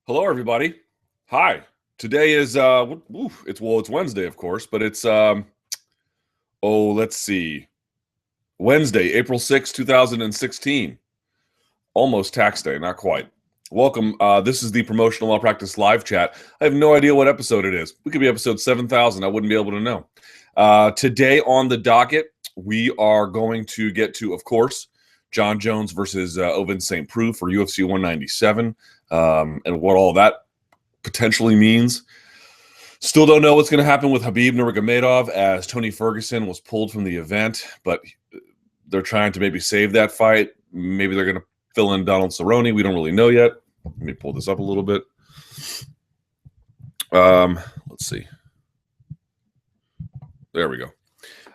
Hello, everybody. Hi. Today is it's Wednesday, of course, but it's let's see, Wednesday, April 6th, 2016. Almost tax day, not quite. Welcome. This is the Promotional Malpractice Live Chat. I have no idea what episode it is. We could be episode 7,000. I wouldn't be able to know. Today on the docket, we are going to get to, of course, Jon Jones versus Ovince St. Preux for UFC 197, and what all that potentially means. Still don't know what's going to happen with Khabib Nurmagomedov, as Tony Ferguson was pulled from the event, but they're trying to maybe save that fight. Maybe they're going to fill in Donald Cerrone. We don't really know yet. Let me pull this up a little bit. Let's see. There we go.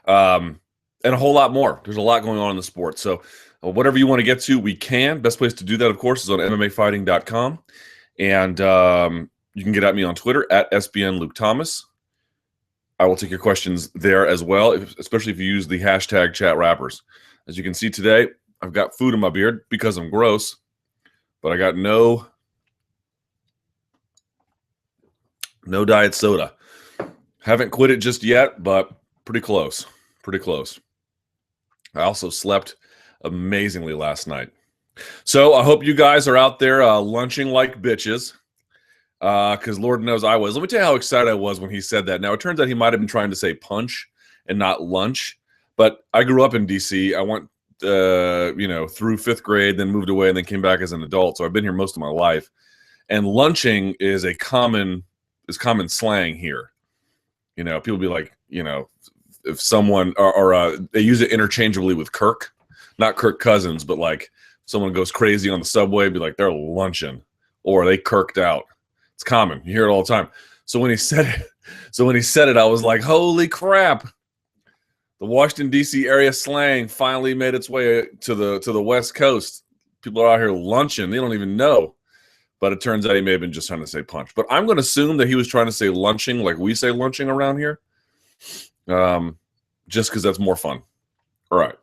And a whole lot more. There's a lot going on in the sport. So whatever you want to get to, we can. Best place to do that, of course, is on MMAfighting.com. And you can get at me on Twitter at SBN Luke Thomas. I will take your questions there as well, especially if you use the hashtag chat rappers. As you can see today, I've got food in my beard because I'm gross, but I got no diet soda. Haven't quit it just yet, but pretty close. Pretty close. I also slept amazingly last night. So I hope you guys are out there lunching like bitches, because Lord knows I was. Let me tell you how excited I was when he said that. Now, it turns out he might have been trying to say punch and not lunch, but I grew up in D.C. I went through fifth grade, then moved away, and then came back as an adult. So I've been here most of my life. And lunching is common slang here. You know, people be like, if someone or they use it interchangeably with Kirk, not Kirk Cousins, but like someone goes crazy on the subway, be like, they're lunching, or they kirked out. It's common. You hear it all the time. So when he said it, I was like, holy crap. The Washington, D.C. area slang finally made its way to the West Coast. People are out here lunching. They don't even know. But it turns out he may have been just trying to say punch. But I'm going to assume that he was trying to say lunching like we say lunching around here, just because that's more fun. All right.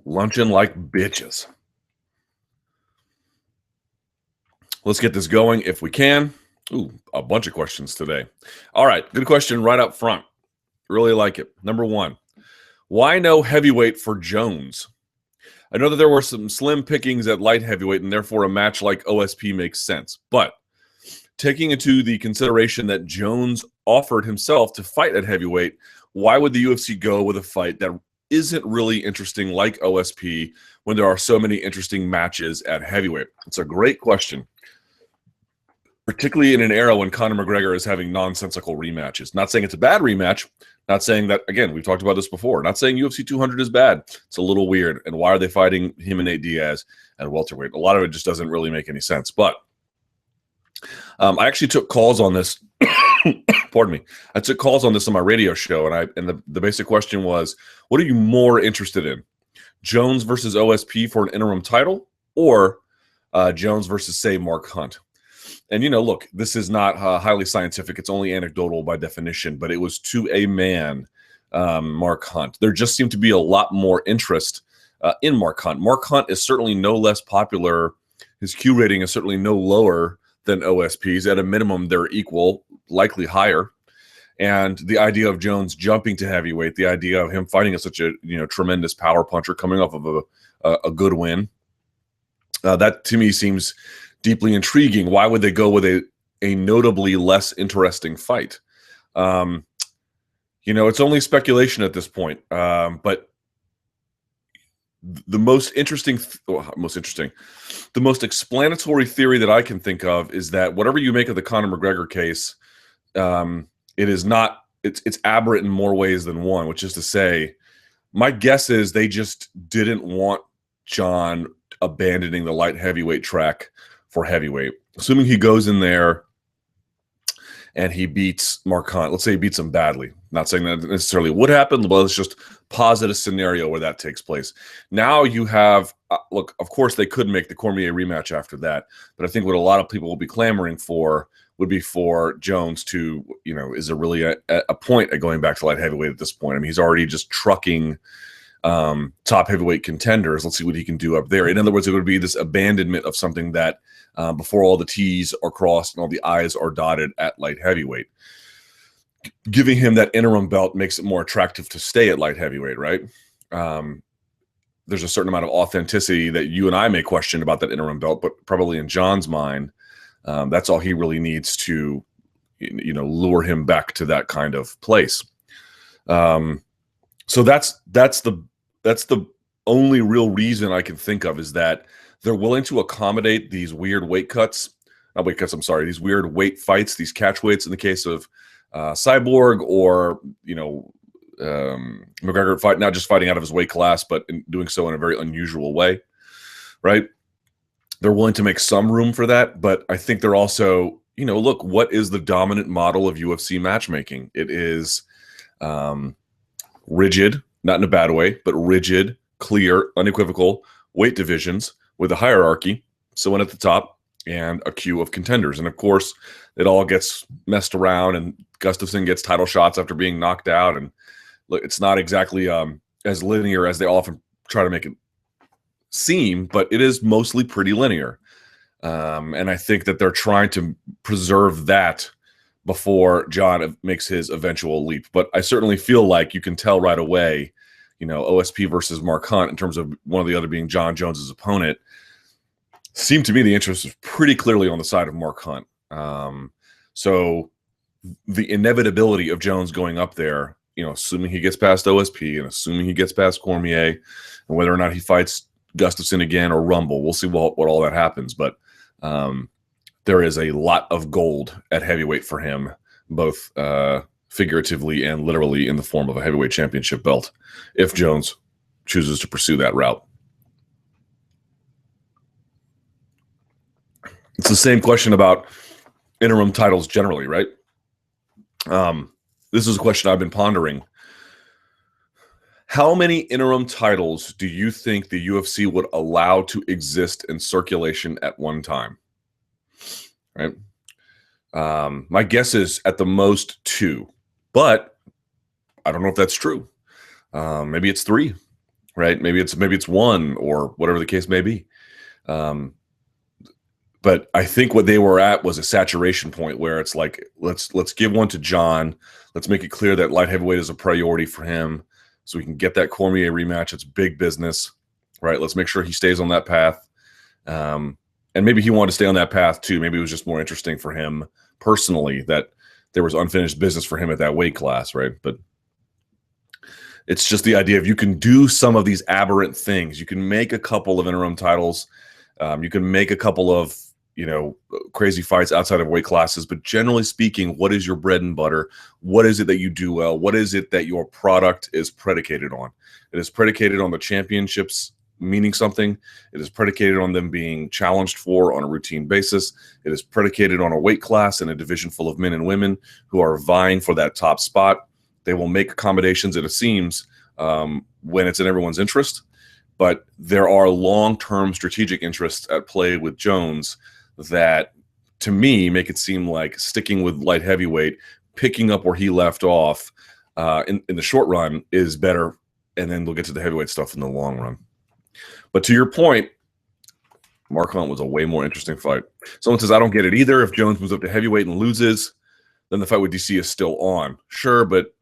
Lunching like bitches. Let's get this going if we can. Ooh, a bunch of questions today. All right, good question right up front. Really like it. Number one, why no heavyweight for Jones? I know that there were some slim pickings at light heavyweight, and therefore a match like OSP makes sense. But taking into the consideration that Jones offered himself to fight at heavyweight, why would the UFC go with a fight that isn't really interesting like OSP when there are so many interesting matches at heavyweight? It's a great question, particularly in an era when Conor McGregor is having nonsensical rematches. Not saying it's a bad rematch. Not saying that, again, we've talked about this before. Not saying UFC 200 is bad. It's a little weird. And why are they fighting him and Nate Diaz at welterweight? A lot of it just doesn't really make any sense. But I actually took calls on this. Pardon me. I took calls on this on my radio show, and the basic question was, what are you more interested in? Jones versus OSP for an interim title, or Jones versus, say, Mark Hunt? And, look, this is not highly scientific. It's only anecdotal by definition, but it was to a man, Mark Hunt. There just seemed to be a lot more interest in Mark Hunt. Mark Hunt is certainly no less popular. His Q rating is certainly no lower than OSP's. At a minimum, they're equal, likely higher. And the idea of Jones jumping to heavyweight, the idea of him fighting as such a tremendous power puncher coming off of a good win, that to me seems deeply intriguing. Why would they go with a notably less interesting fight? It's only speculation at this point. But the most explanatory theory that I can think of is that whatever you make of the Conor McGregor case, it's aberrant in more ways than one, which is to say, my guess is they just didn't want Jon abandoning the light heavyweight track for heavyweight. Assuming he goes in there and he beats Mark Hunt. Let's say he beats him badly. Not saying that necessarily would happen, but let's just posit a scenario where that takes place. Now you have, look, of course they could make the Cormier rematch after that, but I think what a lot of people will be clamoring for would be for Jones to, is there really a point at going back to light heavyweight at this point? I mean, he's already just trucking top heavyweight contenders. Let's see what he can do up there. In other words, it would be this abandonment of something that before all the T's are crossed and all the I's are dotted at light heavyweight. Giving him that interim belt makes it more attractive to stay at light heavyweight, right? There's a certain amount of authenticity that you and I may question about that interim belt, but probably in Jon's mind, that's all he really needs to, lure him back to that kind of place. So that's the only real reason I can think of, is that they're willing to accommodate these weird weight cuts. Not weight cuts, I'm sorry. These weird weight fights, these catch weights in the case of Cyborg, or, McGregor not just fighting out of his weight class, but in doing so in a very unusual way, right? They're willing to make some room for that, but I think they're also, look, what is the dominant model of UFC matchmaking? It is rigid, not in a bad way, but rigid, clear, unequivocal weight divisions with a hierarchy, someone at the top, and a queue of contenders. And of course, it all gets messed around, and Gustafsson gets title shots after being knocked out. And look, it's not exactly as linear as they often try to make it seem, but it is mostly pretty linear. And I think that they're trying to preserve that before Jon makes his eventual leap. But I certainly feel like you can tell right away, OSP versus Mark Hunt, in terms of one or the other being Jon Jones's opponent, seemed to me the interest was pretty clearly on the side of Mark Hunt. So the inevitability of Jones going up there, assuming he gets past OSP and assuming he gets past Cormier, and whether or not he fights Gustafsson again or Rumble, we'll see what all that happens. But there is a lot of gold at heavyweight for him, both figuratively and literally, in the form of a heavyweight championship belt, if Jones chooses to pursue that route. It's the same question about interim titles generally, right? This is a question I've been pondering. How many interim titles do you think the UFC would allow to exist in circulation at one time? Right. My guess is at the most 2, but I don't know if that's true. Maybe it's 3, right? Maybe it's 1, or whatever the case may be. But I think what they were at was a saturation point where it's like, let's give one to Jon. Let's make it clear that light heavyweight is a priority for him, so we can get that Cormier rematch. It's big business, right? Let's make sure he stays on that path. And maybe he wanted to stay on that path too. Maybe it was just more interesting for him personally that there was unfinished business for him at that weight class, right? But it's just the idea of, you can do some of these aberrant things. You can make a couple of interim titles. You can make a couple of, crazy fights outside of weight classes. But generally speaking, what is your bread and butter? What is it that you do well? What is it that your product is predicated on? It is predicated on the championships meaning something. It is predicated on them being challenged for on a routine basis. It is predicated on a weight class and a division full of men and women who are vying for that top spot. They will make accommodations, it seems, when it's in everyone's interest. But there are long-term strategic interests at play with Jones that, to me, make it seem like sticking with light heavyweight, picking up where he left off in the short run is better, and then we'll get to the heavyweight stuff in the long run. But to your point, Mark Hunt was a way more interesting fight. Someone says, I don't get it either. If Jones moves up to heavyweight and loses, then the fight with DC is still on. Sure, but,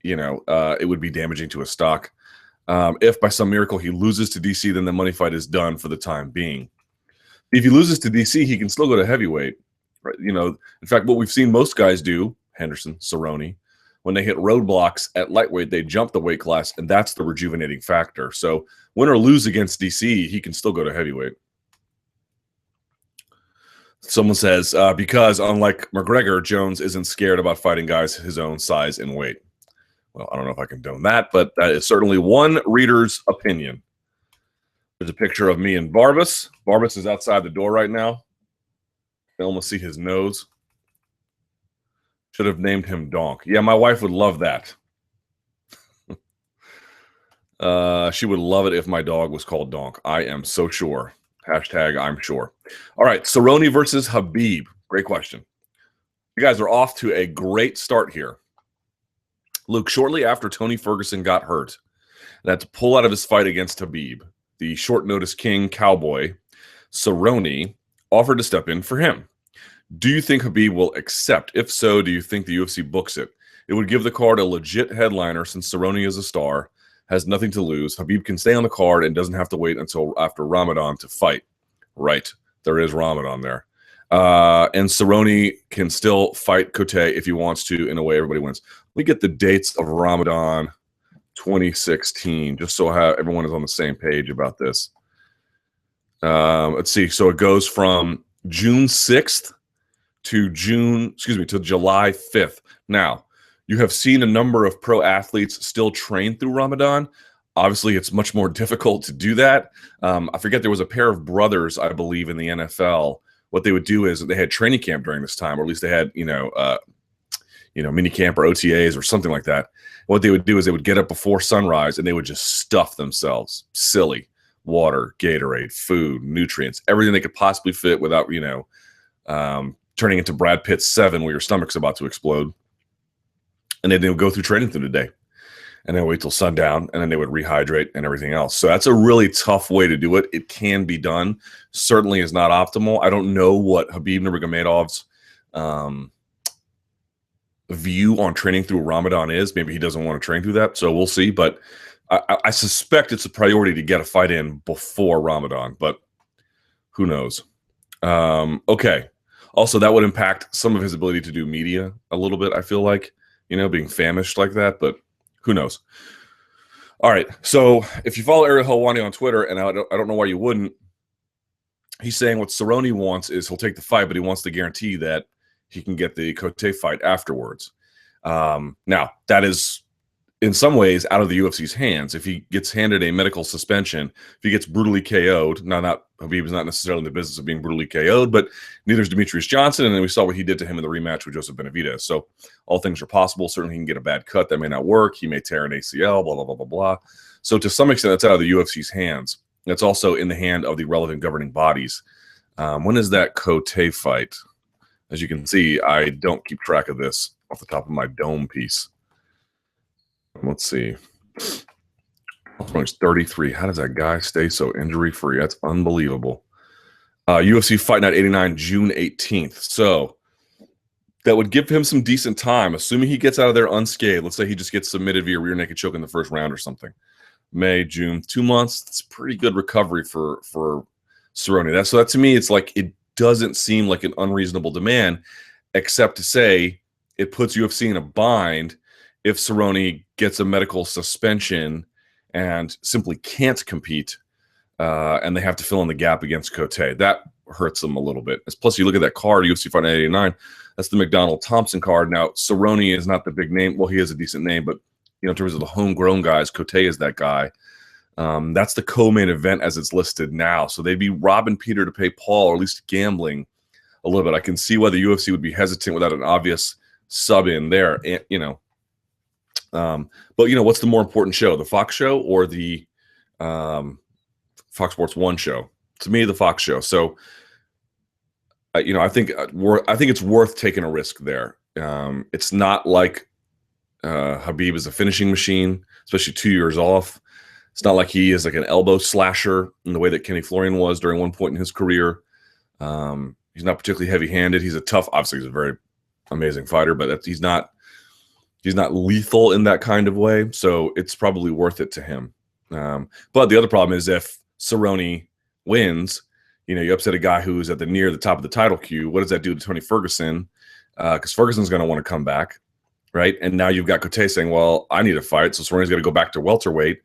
it would be damaging to his stock. If by some miracle he loses to DC, then the money fight is done for the time being. If he loses to DC, he can still go to heavyweight. Right? In fact, what we've seen most guys do, Henderson, Cerrone, when they hit roadblocks at lightweight, they jump the weight class, and that's the rejuvenating factor. So win or lose against DC, he can still go to heavyweight. Someone says, because unlike McGregor, Jones isn't scared about fighting guys his own size and weight. Well, I don't know if I condone that, but that is certainly one reader's opinion. There's a picture of me and Barbas. Barbas is outside the door right now. I almost see his nose. Should have named him Donk. Yeah, my wife would love that. She would love it if my dog was called Donk. I am so sure. Hashtag I'm sure. All right, Cerrone versus Khabib. Great question. You guys are off to a great start here. Luke, shortly after Tony Ferguson got hurt, that to pull out of his fight against Khabib, the short notice king cowboy, Cerrone, offered to step in for him. Do you think Khabib will accept? If so, do you think the UFC books it? It would give the card a legit headliner since Cerrone is a star, has nothing to lose. Khabib can stay on the card and doesn't have to wait until after Ramadan to fight. Right. There is Ramadan there. And Cerrone can still fight Cote if he wants to. In a way, everybody wins. Let me get the dates of Ramadan 2016, just so everyone is on the same page about this. Let's see. So it goes from June 6th to July 5th. Now, you have seen a number of pro athletes still train through Ramadan. Obviously, it's much more difficult to do that. I forget, there was a pair of brothers, I believe, in the NFL. What they would do is they had training camp during this time, or at least they had, mini camp or OTAs or something like that. What they would do is they would get up before sunrise and they would just stuff themselves. Silly. Water, Gatorade, food, nutrients, everything they could possibly fit without, turning into Brad Pitt's 7 where your stomach's about to explode. And then they would go through training through the day. And then wait till sundown, and then they would rehydrate and everything else. So that's a really tough way to do it. It can be done. Certainly is not optimal. I don't know what Khabib Nurmagomedov's view on training through Ramadan is. Maybe he doesn't want to train through that, so we'll see. But I suspect it's a priority to get a fight in before Ramadan, but who knows? Okay. Also, that would impact some of his ability to do media a little bit, I feel like, being famished like that, but who knows? All right. So if you follow Ariel Helwani on Twitter, and I don't know why you wouldn't, he's saying what Cerrone wants is he'll take the fight, but he wants to guarantee that he can get the Cote fight afterwards. Now, that is in some ways out of the UFC's hands. If he gets handed a medical suspension, if he gets brutally KO'd, Khabib is not necessarily in the business of being brutally KO'd, but neither is Demetrius Johnson, and then we saw what he did to him in the rematch with Joseph Benavidez. So all things are possible. Certainly he can get a bad cut. That may not work. He may tear an ACL, blah, blah, blah, blah, blah. So to some extent, that's out of the UFC's hands. That's also in the hand of the relevant governing bodies. When is that Cote fight? As you can see, I don't keep track of this off the top of my dome piece. Let's see. He's 33. How does that guy stay so injury-free? That's unbelievable. UFC Fight Night 89, June 18th. So that would give him some decent time, assuming he gets out of there unscathed. Let's say he just gets submitted via rear naked choke in the first round or something. May, June, 2 months. That's pretty good recovery for Cerrone. So that to me, it's like it doesn't seem like an unreasonable demand, except to say it puts UFC in a bind if Cerrone gets a medical suspension and simply can't compete, and they have to fill in the gap against Cote. That hurts them a little bit. Plus, you look at that card, UFC Fight Night 89, that's the McDonald Thompson card. Now, Cerrone is not the big name. Well, he has a decent name, but in terms of the homegrown guys, Cote is that guy. That's the co-main event as it's listed now. So they'd be robbing Peter to pay Paul, or at least gambling a little bit. I can see why the UFC would be hesitant without an obvious sub in there. And, but what's the more important show, the Fox show or the Fox Sports 1 show? To me, the Fox show. So, I think it's worth taking a risk there. It's not like Khabib is a finishing machine, especially 2 years off. It's not like he is like an elbow slasher in the way that Kenny Florian was during one point in his career. He's not particularly heavy-handed. He's obviously he's a very amazing fighter, but he's not lethal in that kind of way. So it's probably worth it to him. But the other problem is if Cerrone wins, you upset a guy who's at near the top of the title queue. What does that do to Tony Ferguson? Because Ferguson's going to want to come back, right? And now you've got Cote saying, well, I need a fight. So Cerrone's got to go back to welterweight.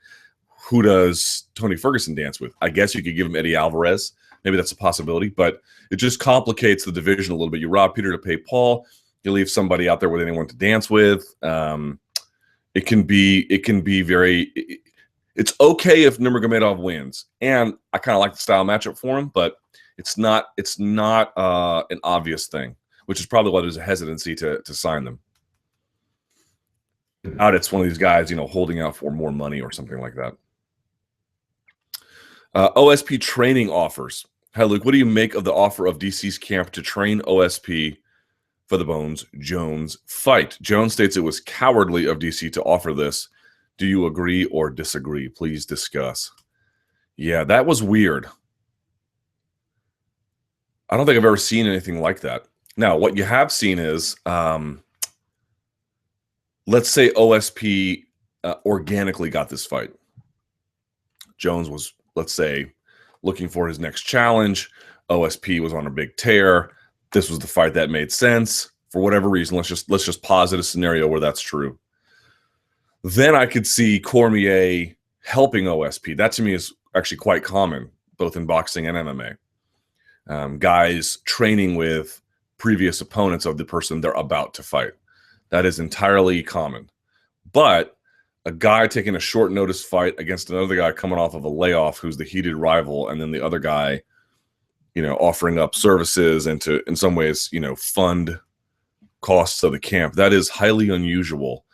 Who does Tony Ferguson dance with? I guess you could give him Eddie Alvarez. Maybe that's a possibility, but it just complicates the division a little bit. You rob Peter to pay Paul. You leave somebody out there with anyone to dance with. It can be very. It's okay if Nurmagomedov wins, and I kind of like the style matchup for him, but it's not an obvious thing, which is probably why there's a hesitancy to sign them. Out, it's one of these guys, holding out for more money or something like that. OSP training offers. Hi, Luke. What do you make of the offer of DC's camp to train OSP for the Bones Jones fight? Jones states it was cowardly of DC to offer this Do you agree or disagree? Please discuss. Yeah, that was weird. I don't think I've ever seen anything like that. Now, what you have seen is, let's say OSP organically got this fight. Jones was, let's say, looking for his next challenge. OSP was on a big tear. This was the fight that made sense for whatever reason. Let's just posit a scenario where that's true. Then I could see Cormier helping OSP. That to me is actually quite common, both in boxing and MMA. Guys training with previous opponents of the person they're about to fight. That is entirely common. But a guy taking a short notice fight against another guy coming off of a layoff who's the heated rival, and then the other guy, offering up services and to, in some ways, fund costs of the camp. That is highly unusual.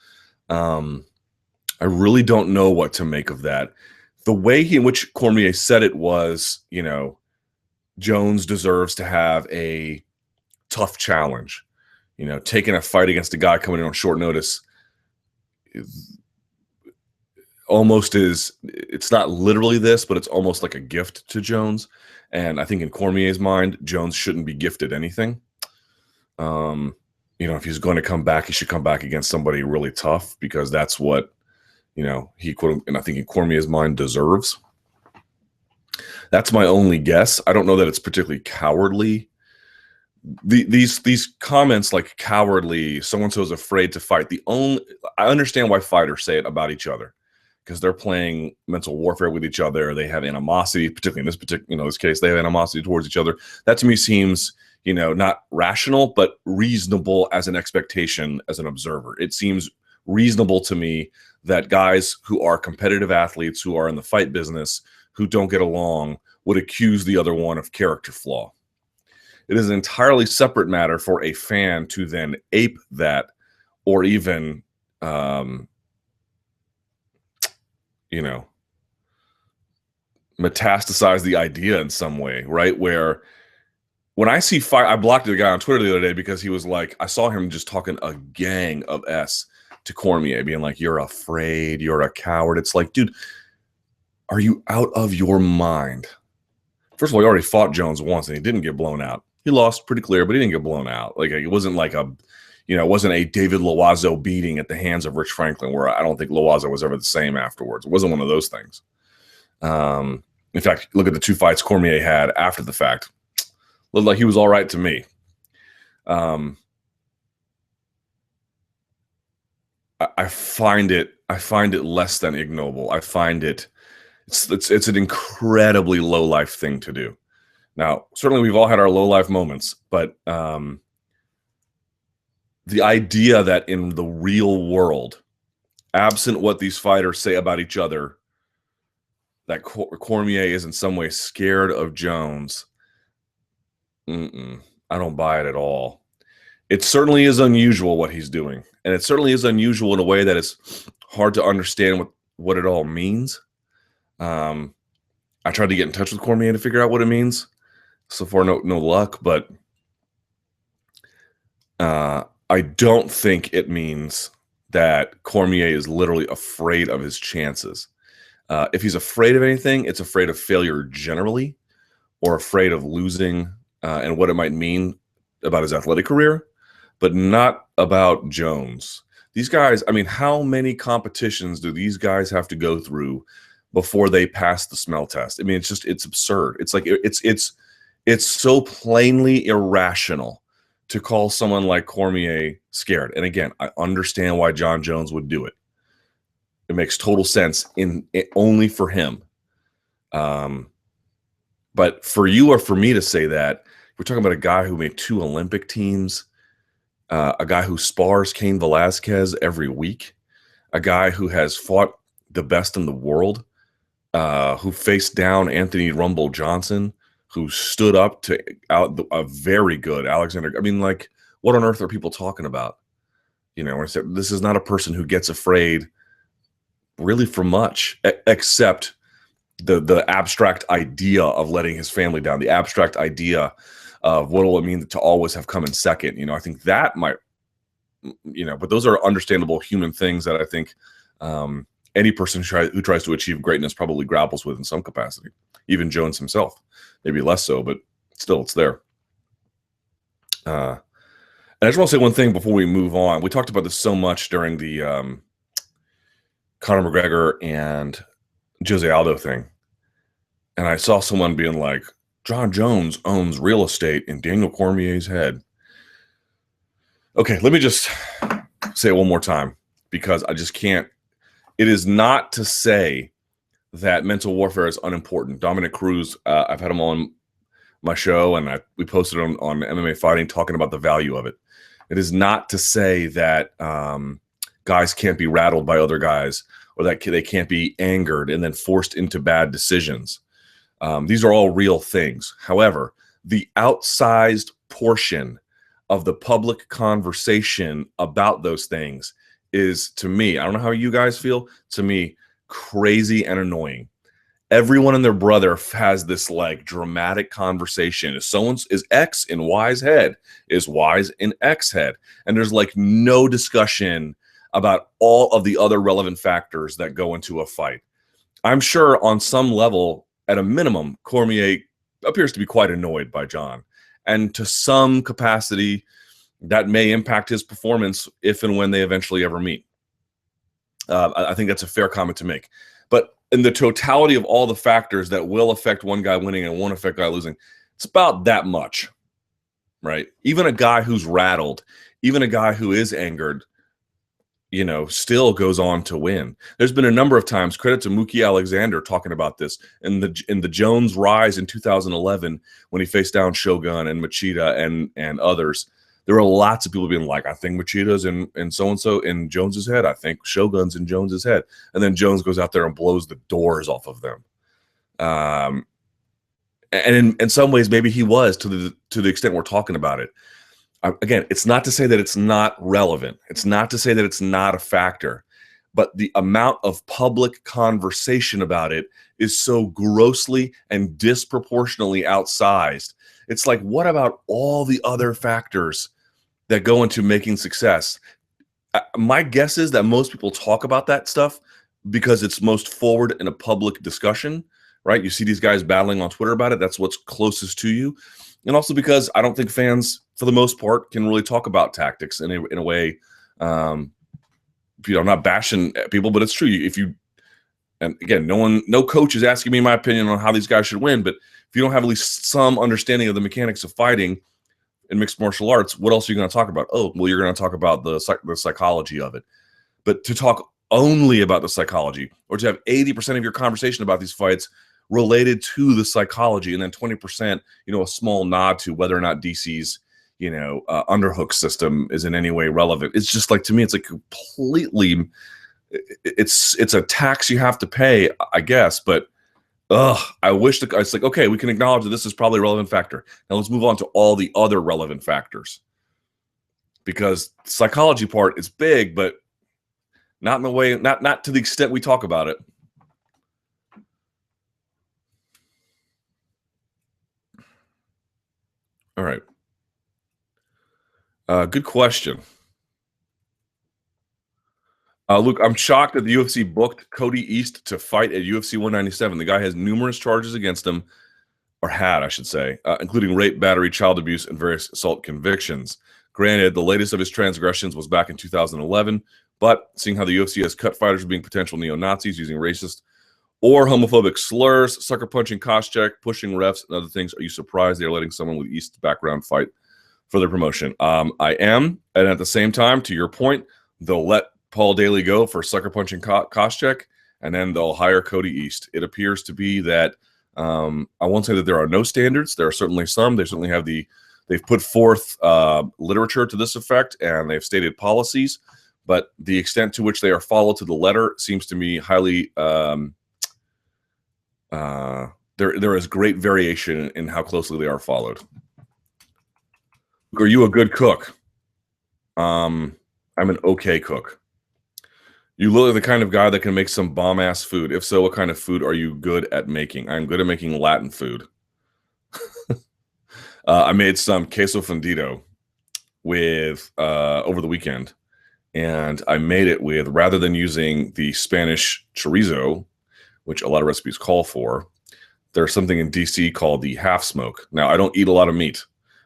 I really don't know what to make of that. The way in which Cormier said it was, Jones deserves to have a tough challenge. Taking a fight against a guy coming in on short notice it's not literally this, but it's almost like a gift to Jones. And I think in Cormier's mind, Jones shouldn't be gifted anything. If he's going to come back, he should come back against somebody really tough, because that's what, he and I think in Cormier's mind deserves. That's my only guess. I don't know that it's particularly cowardly. These comments like cowardly, so-and-so's afraid to fight. I understand why fighters say it about each other, because they're playing mental warfare with each other. They have animosity, particularly in this case, they have animosity towards each other. That to me seems, not rational, but reasonable as an expectation as an observer. It seems reasonable to me that guys who are competitive athletes, who are in the fight business, who don't get along, would accuse the other one of character flaw. It is an entirely separate matter for a fan to then ape that, or even, metastasize the idea in some way, right? Where when I see fight, I blocked the guy on Twitter the other day because he was like, I saw him just talking a gang of S to Cormier, being like, you're afraid, you're a coward. It's like, dude, are you out of your mind? First of all, he already fought Jones once and he didn't get blown out. He lost pretty clear, but he didn't get blown out. Like, it wasn't like it wasn't a David Loiseau beating at the hands of Rich Franklin, where I don't think Loiseau was ever the same afterwards. It wasn't one of those things. In fact, look at the two fights Cormier had after the fact. Looked like he was all right to me. I find it less than ignoble. I find it's an incredibly low life thing to do. Now, certainly we've all had our low life moments, but the idea that in the real world, absent what these fighters say about each other, that Cormier is in some way scared of Jones, I don't buy it at all. It certainly is unusual what he's doing, and it certainly is unusual in a way that it's hard to understand what it all means. I tried to get in touch with Cormier to figure out what it means. So far, no luck, but I don't think it means that Cormier is literally afraid of his chances. If he's afraid of anything, it's afraid of failure generally, or afraid of losing and what it might mean about his athletic career, but not about Jones. These guys, I mean, how many competitions do these guys have to go through before they pass the smell test? I mean, it's absurd. It's like, it's so plainly irrational to call someone like Cormier scared. And again, I understand why Jon Jones would do it. It makes total sense only for him. But for you or for me to say that, we're talking about a guy who made 2 Olympic teams, a guy who spars Cain Velasquez every week, a guy who has fought the best in the world, who faced down Anthony Rumble Johnson, who stood up to a very good Alexander. I mean, like, what on earth are people talking about? When I said this is not a person who gets afraid really for much, except the abstract idea of letting his family down, the abstract idea of what will it mean to always have come in second. I think that might, but those are understandable human things that I think any person who tries to achieve greatness probably grapples with in some capacity. Even Jones himself, maybe less so, but still, it's there. And I just want to say one thing before we move on. We talked about this so much during the Conor McGregor and Jose Aldo thing. And I saw someone being like, Jon Jones owns real estate in Daniel Cormier's head. Okay, let me just say it one more time, because I just can't. It is not to say that mental warfare is unimportant. Dominic Cruz, I've had him on my show, and we posted on MMA Fighting talking about the value of it. It is not to say that guys can't be rattled by other guys, or that they can't be angered and then forced into bad decisions. These are all real things. However, the outsized portion of the public conversation about those things is, to me, I don't know how you guys feel, to me, crazy and annoying. Everyone and their brother has this like dramatic conversation. Is X in Y's head? Is Y's in X head? And there's like no discussion about all of the other relevant factors that go into a fight. I'm sure on some level, at a minimum, Cormier appears to be quite annoyed by Jon. And to some capacity, that may impact his performance if and when they eventually ever meet. I think that's a fair comment to make. But in the totality of all the factors that will affect one guy winning and won't affect a guy losing, it's about that much, right? Even a guy who's rattled, even a guy who is angered, still goes on to win. There's been a number of times, credit to Mookie Alexander talking about this, in the Jones rise in 2011 when he faced down Shogun and Machida and others. There were lots of people being like, I think Machida's in so-and-so in Jones's head. I think Shogun's in Jones's head. And then Jones goes out there and blows the doors off of them. And in some ways, maybe he was, to the extent we're talking about it. Again, it's not to say that it's not relevant. It's not to say that it's not a factor. But the amount of public conversation about it is so grossly and disproportionately outsized. It's like, what about all the other factors that go into making success? My guess is that most people talk about that stuff because it's most forward in a public discussion, right? You see these guys battling on Twitter about it. That's what's closest to you. And also because I don't think fans, for the most part, can really talk about tactics in a way, I'm not bashing people, but it's true. And again, no coach is asking me my opinion on how these guys should win, but if you don't have at least some understanding of the mechanics of fighting in mixed martial arts, what else are you going to talk about? Oh, well, you're going to talk about the psychology of it. But to talk only about the psychology, or to have 80% of your conversation about these fights related to the psychology, and then 20%, a small nod to whether or not DC's, underhook system is in any way relevant. It's just like, to me, it's like completely, it's a tax you have to pay, I guess, but I wish it's like, okay, we can acknowledge that this is probably a relevant factor. Now let's move on to all the other relevant factors, because the psychology part is big, but not in the way, not to the extent we talk about it. All right. Good question. Luke, I'm shocked that the UFC booked Cody East to fight at UFC 197. The guy has numerous charges against him, or had, I should say, including rape, battery, child abuse, and various assault convictions. Granted, the latest of his transgressions was back in 2011, but seeing how the UFC has cut fighters for being potential neo-Nazis, using racist or homophobic slurs, sucker punching, Koscheck, pushing refs, and other things, are you surprised they're letting someone with East background fight for their promotion? I am, and at the same time, to your point, they'll let Paul Daly go for sucker punching Koscheck, and then they'll hire Cody East. It appears to be that I won't say that there are no standards. There are certainly some. They certainly have they've put forth literature to this effect, and they've stated policies, but the extent to which they are followed to the letter seems to me highly there is great variation in how closely they are followed. Are you a good cook? I'm an okay cook. You look like the kind of guy that can make some bomb-ass food. If so, what kind of food are you good at making? I'm good at making Latin food. I made some queso fundido with over the weekend, And I made it with, rather than using the Spanish chorizo, which a lot of recipes call for, there's something in DC called the half smoke. Now, I don't eat a lot of meat,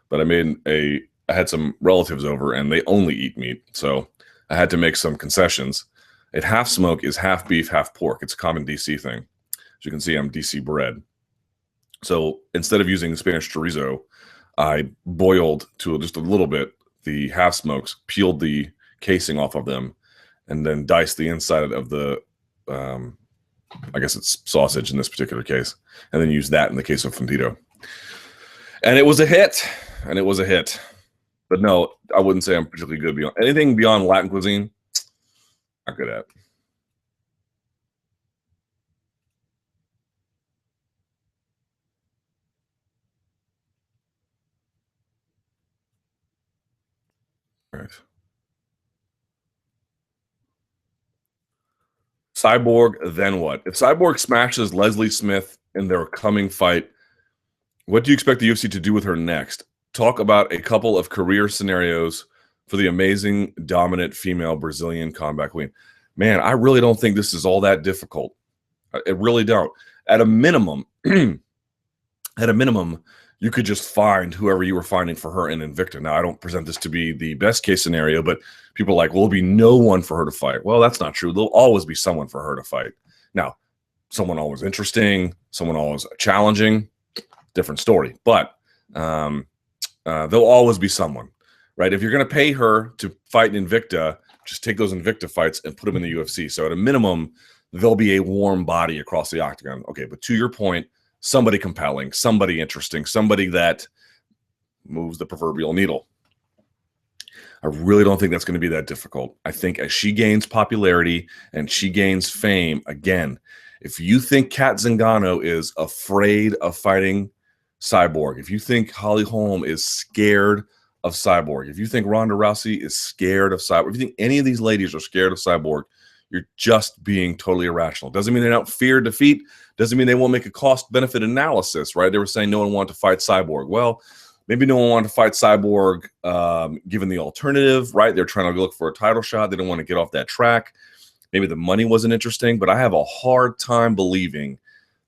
but I had some relatives over and they only eat meat. So I had to make some concessions. A half smoke is half beef, half pork. It's a common DC thing. As you can see, I'm DC bred. So instead of using Spanish chorizo, I boiled to just a little bit the half smokes, peeled the casing off of them, and then diced the inside of the, I guess it's sausage in this particular case, and then used that in the case of fundido. And it was a hit. But no, I wouldn't say I'm particularly good beyond anything beyond Latin cuisine. Not good at. Right. Cyborg, then what? If Cyborg smashes Leslie Smith in their coming fight, what do you expect the UFC to do with her next? Talk about a couple of career scenarios for the amazing, dominant female Brazilian combat queen. Man, I really don't think this is all that difficult. I really don't. At a minimum, you could just find whoever you were finding for her in Invicta. Now, I don't present this to be the best case scenario, but people are like, well, there'll be no one for her to fight. Well, that's not true. There'll always be someone for her to fight. Now, someone always interesting, someone always challenging, different story. But there'll always be someone, right? If you're going to pay her to fight in Invicta, just take those Invicta fights and put them in the UFC. So at a minimum, there'll be a warm body across the octagon. Okay, but to your point, somebody compelling, somebody interesting, somebody that moves the proverbial needle. I really don't think that's going to be that difficult. I think as she gains popularity and she gains fame, again, if you think Kat Zingano is afraid of fighting Cyborg, if you think Holly Holm is scared of Cyborg, if you think Ronda Rousey is scared of Cyborg, if you think any of these ladies are scared of Cyborg, you're just being totally irrational. Doesn't mean they don't fear defeat. Doesn't mean they won't make a cost-benefit analysis, right? They were saying no one wanted to fight Cyborg. Well, maybe no one wanted to fight Cyborg given the alternative, right? They're trying to look for a title shot. They didn't want to get off that track. Maybe the money wasn't interesting, but I have a hard time believing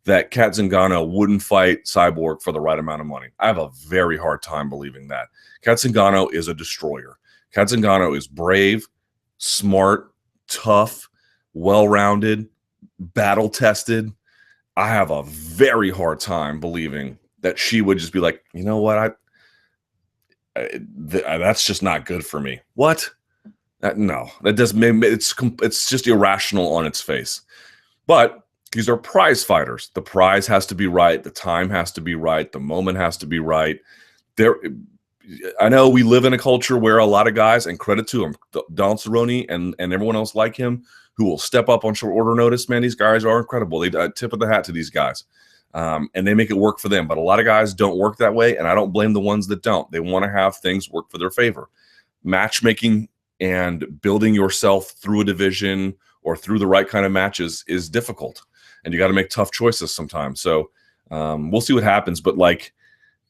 that Kat Zingano wouldn't fight Cyborg for the right amount of money. I have a very hard time believing that. Kat Zingano is a destroyer. Kat Zingano is brave, smart, tough, well-rounded, battle-tested. I have a very hard time believing that she would just be like, you know what, that's just not good for me. What? No, that doesn't. It's just irrational on its face. But these are prize fighters. The prize has to be right. The time has to be right. The moment has to be right. I know we live in a culture where a lot of guys, and credit to him, Donald Cerrone and everyone else like him, who will step up on short order notice. Man, these guys are incredible. They tip of the hat to these guys, and they make it work for them. But a lot of guys don't work that way, and I don't blame the ones that don't. They want to have things work for their favor. Matchmaking and building yourself through a division or through the right kind of matches is difficult, and you got to make tough choices sometimes. So we'll see what happens. But like,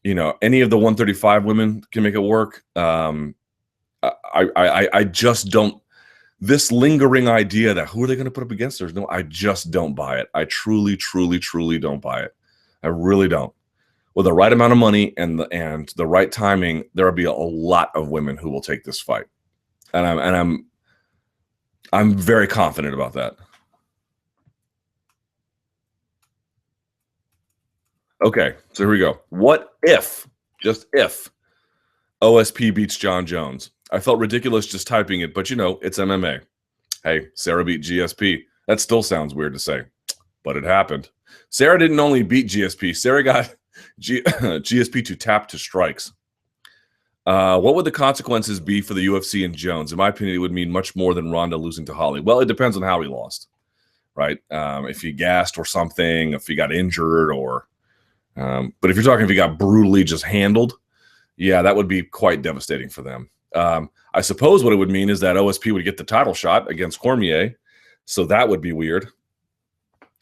you know, any of the 135 women can make it work. I just don't. This lingering idea that who are they going to put up against her? No, I just don't buy it. I truly, truly, truly don't buy it. I really don't. With the right amount of money and the right timing, there will be a lot of women who will take this fight, and I'm very confident about that. Okay, so here we go. What if, just if, OSP beats Jon Jones? I felt ridiculous just typing it, but you know, it's MMA. Hey, Sarah beat GSP. That still sounds weird to say, but it happened. Sarah didn't only beat GSP. Sarah got GSP to tap to strikes. What would the consequences be for the UFC and Jones? In my opinion, it would mean much more than Ronda losing to Holly. Well, it depends on how he lost, right? If he gassed or something, if he got injured, or but if you're talking if he got brutally just handled, yeah, that would be quite devastating for them. I suppose what it would mean is that OSP would get the title shot against Cormier, so that would be weird.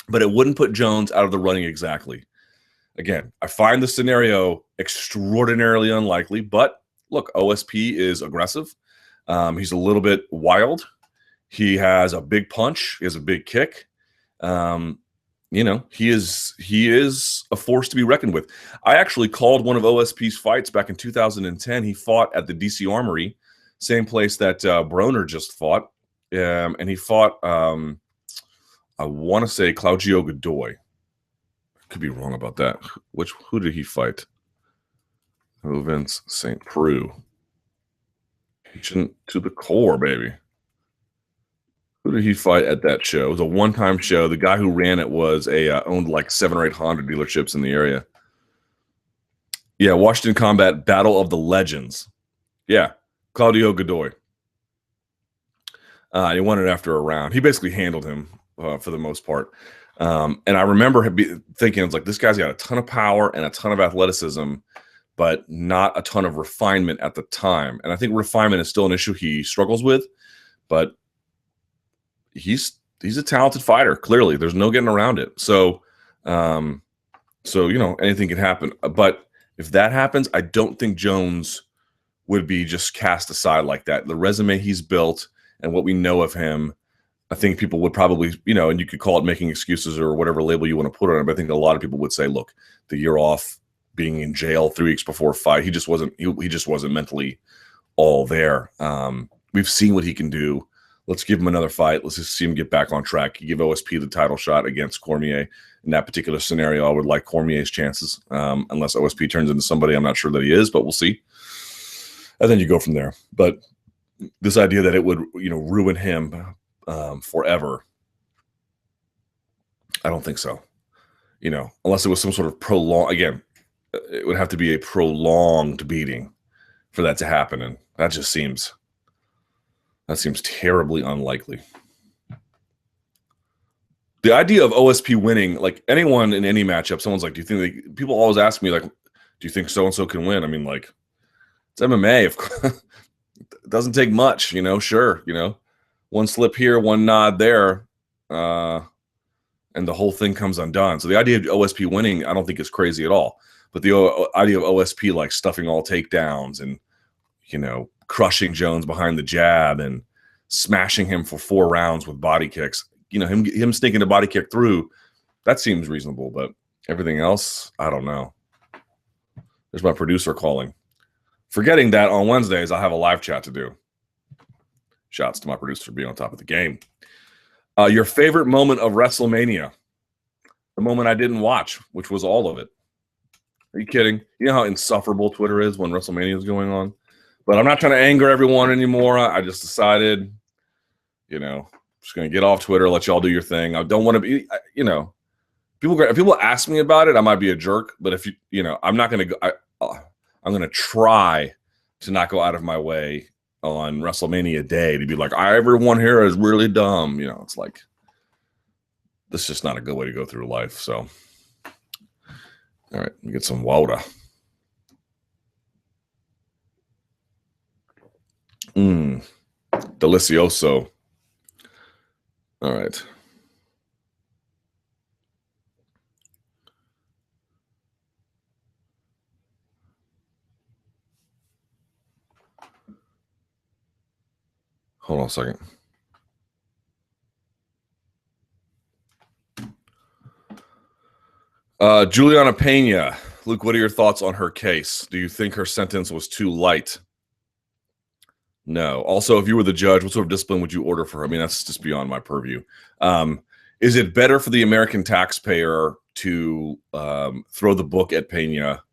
But it wouldn't put Jones out of the running exactly. Again, I find the scenario extraordinarily unlikely, but look, OSP is aggressive. He's a little bit wild. He has a big punch. He has a big kick. You know, he is a force to be reckoned with. I actually called one of OSP's fights back in 2010. He fought at the DC Armory, same place that Broner just fought. And he fought, I want to say Claudio Godoy. Could be wrong about that. Who did he fight? Ovince St. Preux. Patient to the core, baby. Who did he fight at that show? It was a one-time show. The guy who ran it was owned like 7 or 8 Honda dealerships in the area. Yeah, Washington Combat Battle of the Legends. Yeah, Claudio Godoy. He won it after a round. He basically handled him for the most part. And I remember thinking, it's like, this guy's got a ton of power and a ton of athleticism, but not a ton of refinement at the time. And I think refinement is still an issue he struggles with, but he's a talented fighter. Clearly, there's no getting around it. So you know, anything can happen. But if that happens, I don't think Jones would be just cast aside like that. The resume he's built and what we know of him, I think people would probably, you know, and you could call it making excuses or whatever label you want to put on it. But I think a lot of people would say, look, the year off, being in jail 3 weeks before a fight, he just wasn't mentally all there. We've seen what he can do. Let's give him another fight. Let's just see him get back on track. You give OSP the title shot against Cormier. In that particular scenario, I would like Cormier's chances, unless OSP turns into somebody I'm not sure that he is, but we'll see. And then you go from there. But this idea that it would, you know, ruin him forever, I don't think so. You know, unless it was some sort of again, it would have to be a prolonged beating for that to happen, and that just seems terribly unlikely. The idea of OSP winning, like anyone in any matchup, someone's like, do you think people always ask me, like, do you think so-and-so can win? I mean, like, it's MMA. It doesn't take much, you know, sure, you know, one slip here, one nod there, and the whole thing comes undone. So the idea of OSP winning, I don't think is crazy at all. But the idea of OSP like stuffing all takedowns and, you know, crushing Jones behind the jab and smashing him for 4 rounds with body kicks, you know, him sneaking a body kick through, that seems reasonable. But everything else, I don't know. There's my producer calling. Forgetting that on Wednesdays, I'll have a live chat to do. Shouts to my producer for being on top of the game. Your favorite moment of WrestleMania? The moment I didn't watch, which was all of it. Are you kidding? You know how insufferable Twitter is when WrestleMania is going on? But I'm not trying to anger everyone anymore. I just decided, you know, I'm just going to get off Twitter, let y'all do your thing. I don't want to be, you know, if people ask me about it, I might be a jerk. But if you know, I'm not going to go, I'm going to try to not go out of my way on WrestleMania day to be like, everyone here is really dumb. You know, it's like, this is just not a good way to go through life. So, all right, let me get some water. Delicioso. All right. Hold on a second. Juliana Pena. Luke, what are your thoughts on her case? Do you think her sentence was too light? No. Also, if you were the judge, what sort of discipline would you order for her? I mean, that's just beyond my purview. Is it better for the American taxpayer to throw the book at Pena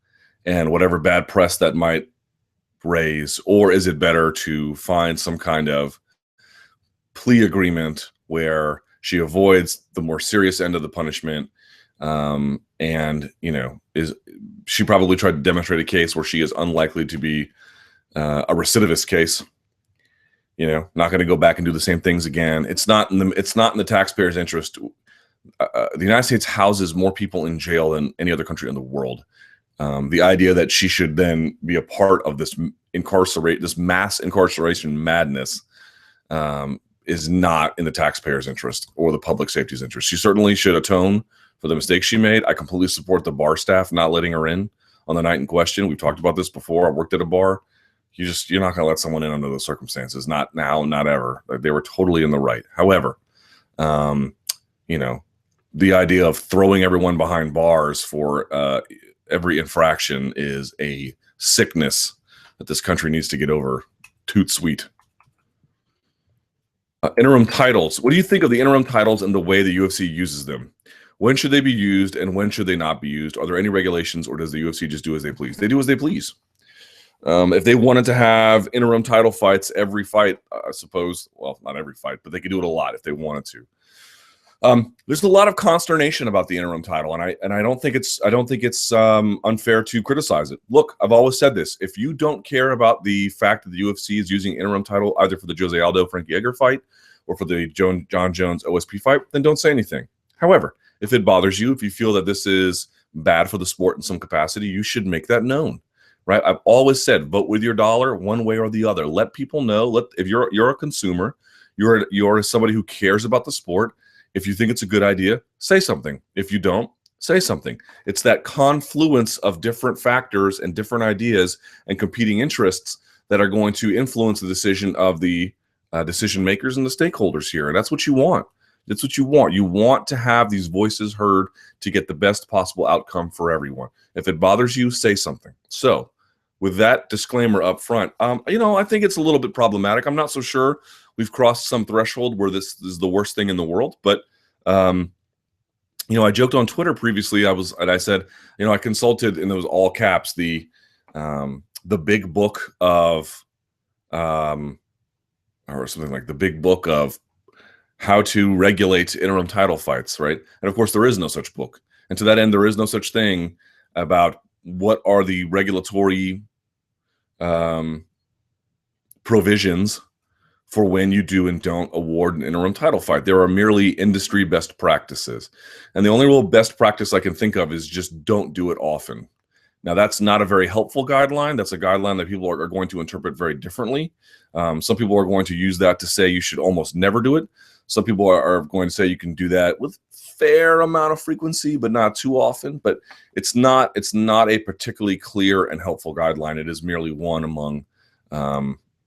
and whatever bad press that might raise, or is it better to find some kind of plea agreement where she avoids the more serious end of the punishment? And, you know, she probably tried to demonstrate a case where she is unlikely to be a recidivist case. You know, not going to go back and do the same things again. It's not in the taxpayer's interest. The United States houses more people in jail than any other country in the world. The idea that she should then be a part of this mass incarceration madness is not in the taxpayer's interest or the public safety's interest. She certainly should atone for the mistakes she made. I completely support the bar staff not letting her in on the night in question. We've talked about this before. I worked at a bar. You're not going to let someone in under those circumstances. Not now, not ever. Like, they were totally in the right. However, the idea of throwing everyone behind bars for every infraction is a sickness that this country needs to get over. Toot sweet. Interim titles. What do you think of the interim titles and the way the UFC uses them? When should they be used and when should they not be used? Are there any regulations, or does the UFC just do as they please? They do as they please. If they wanted to have interim title fights every fight, I suppose, well, not every fight, but they could do it a lot if they wanted to. There's a lot of consternation about the interim title, and I don't think it's unfair to criticize it. Look, I've always said this: if you don't care about the fact that the UFC is using interim title either for the Jose Aldo Frankie Edgar fight or for the Jon Jones OSP fight, then don't say anything. However, if it bothers you, if you feel that this is bad for the sport in some capacity, you should make that known. Right? I've always said, vote with your dollar, one way or the other. Let people know. If you're a consumer, you're somebody who cares about the sport. If you think it's a good idea, say something. If you don't, say something. It's that confluence of different factors and different ideas and competing interests that are going to influence the decision of the decision makers and the stakeholders here. And that's what you want. That's what you want. You want to have these voices heard to get the best possible outcome for everyone. If it bothers you, say something. So with that disclaimer up front, I think it's a little bit problematic. I'm not so sure we've crossed some threshold where this is the worst thing in the world. But, I joked on Twitter previously. I said, I consulted, and it was all caps, the big book of, or something like the big book of how to regulate interim title fights, right? And of course, there is no such book. And to that end, there is no such thing about what are the regulatory provisions for when you do and don't award an interim title fight. There are merely industry best practices. And the only real best practice I can think of is just don't do it often. Now, that's not a very helpful guideline. That's a guideline that people are going to interpret very differently. Some people are going to use that to say you should almost never do it. Some people are going to say you can do that with fair amount of frequency, but not too often. But it's not a particularly clear and helpful guideline. It is merely one among,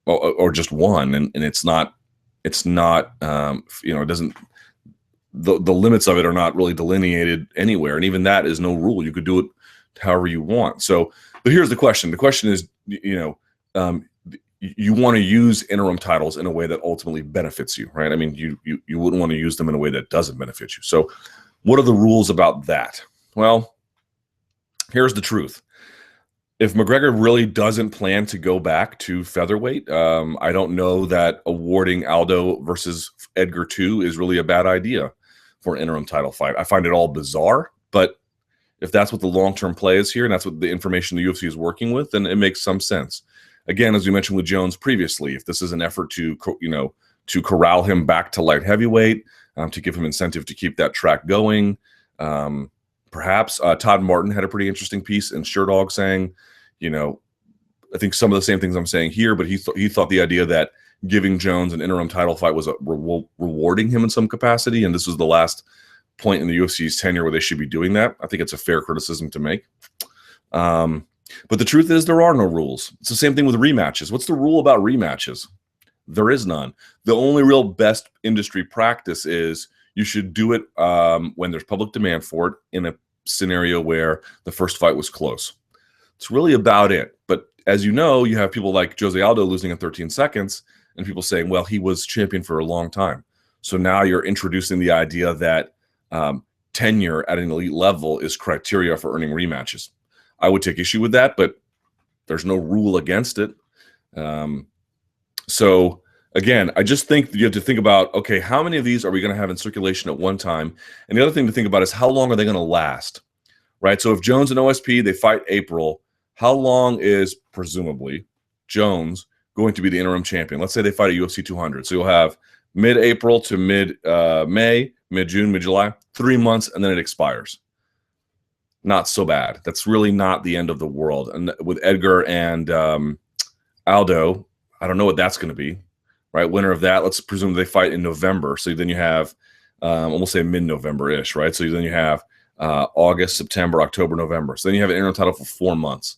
or just one, and it's not, it doesn't. The limits of it are not really delineated anywhere, and even that is no rule. You could do it however you want. So, but here's the question. The question is, you want to use interim titles in a way that ultimately benefits you, right? I mean, you wouldn't want to use them in a way that doesn't benefit you. So what are the rules about that? Well, here's the truth. If McGregor really doesn't plan to go back to featherweight, I don't know that awarding Aldo versus Edgar 2 is really a bad idea for an interim title fight. I find it all bizarre, but if that's what the long-term play is here, and that's what the information the UFC is working with, then it makes some sense. Again, as we mentioned with Jones previously, if this is an effort to corral him back to light heavyweight, to give him incentive to keep that track going, perhaps Todd Martin had a pretty interesting piece in Sherdog saying, I think some of the same things I'm saying here, but he thought the idea that giving Jones an interim title fight was rewarding him in some capacity, and this was the last point in the UFC's tenure where they should be doing that. I think it's a fair criticism to make. But the truth is there are no rules. It's the same thing with rematches. What's the rule about rematches? There is none. The only real best industry practice is you should do it when there's public demand for it in a scenario where the first fight was close. It's really about it. But as you know, you have people like Jose Aldo losing in 13 seconds and people saying, well, he was champion for a long time. So now you're introducing the idea that tenure at an elite level is criteria for earning rematches. I would take issue with that, but there's no rule against it. So again, I just think you have to think about, okay, how many of these are we going to have in circulation at one time? And the other thing to think about is how long are they going to last, right? So if Jones and OSP, they fight April, how long is presumably Jones going to be the interim champion? Let's say they fight at UFC 200. So you'll have mid-April to mid-May, mid-June, mid-July, 3 months, and then it expires. Not so bad. That's really not the end of the world. And with Edgar and Aldo, I don't know what that's going to be, right? Winner of that, let's presume they fight in November. So then you have, almost say mid-November-ish, right? So then you have August, September, October, November. So then you have an interim title for 4 months.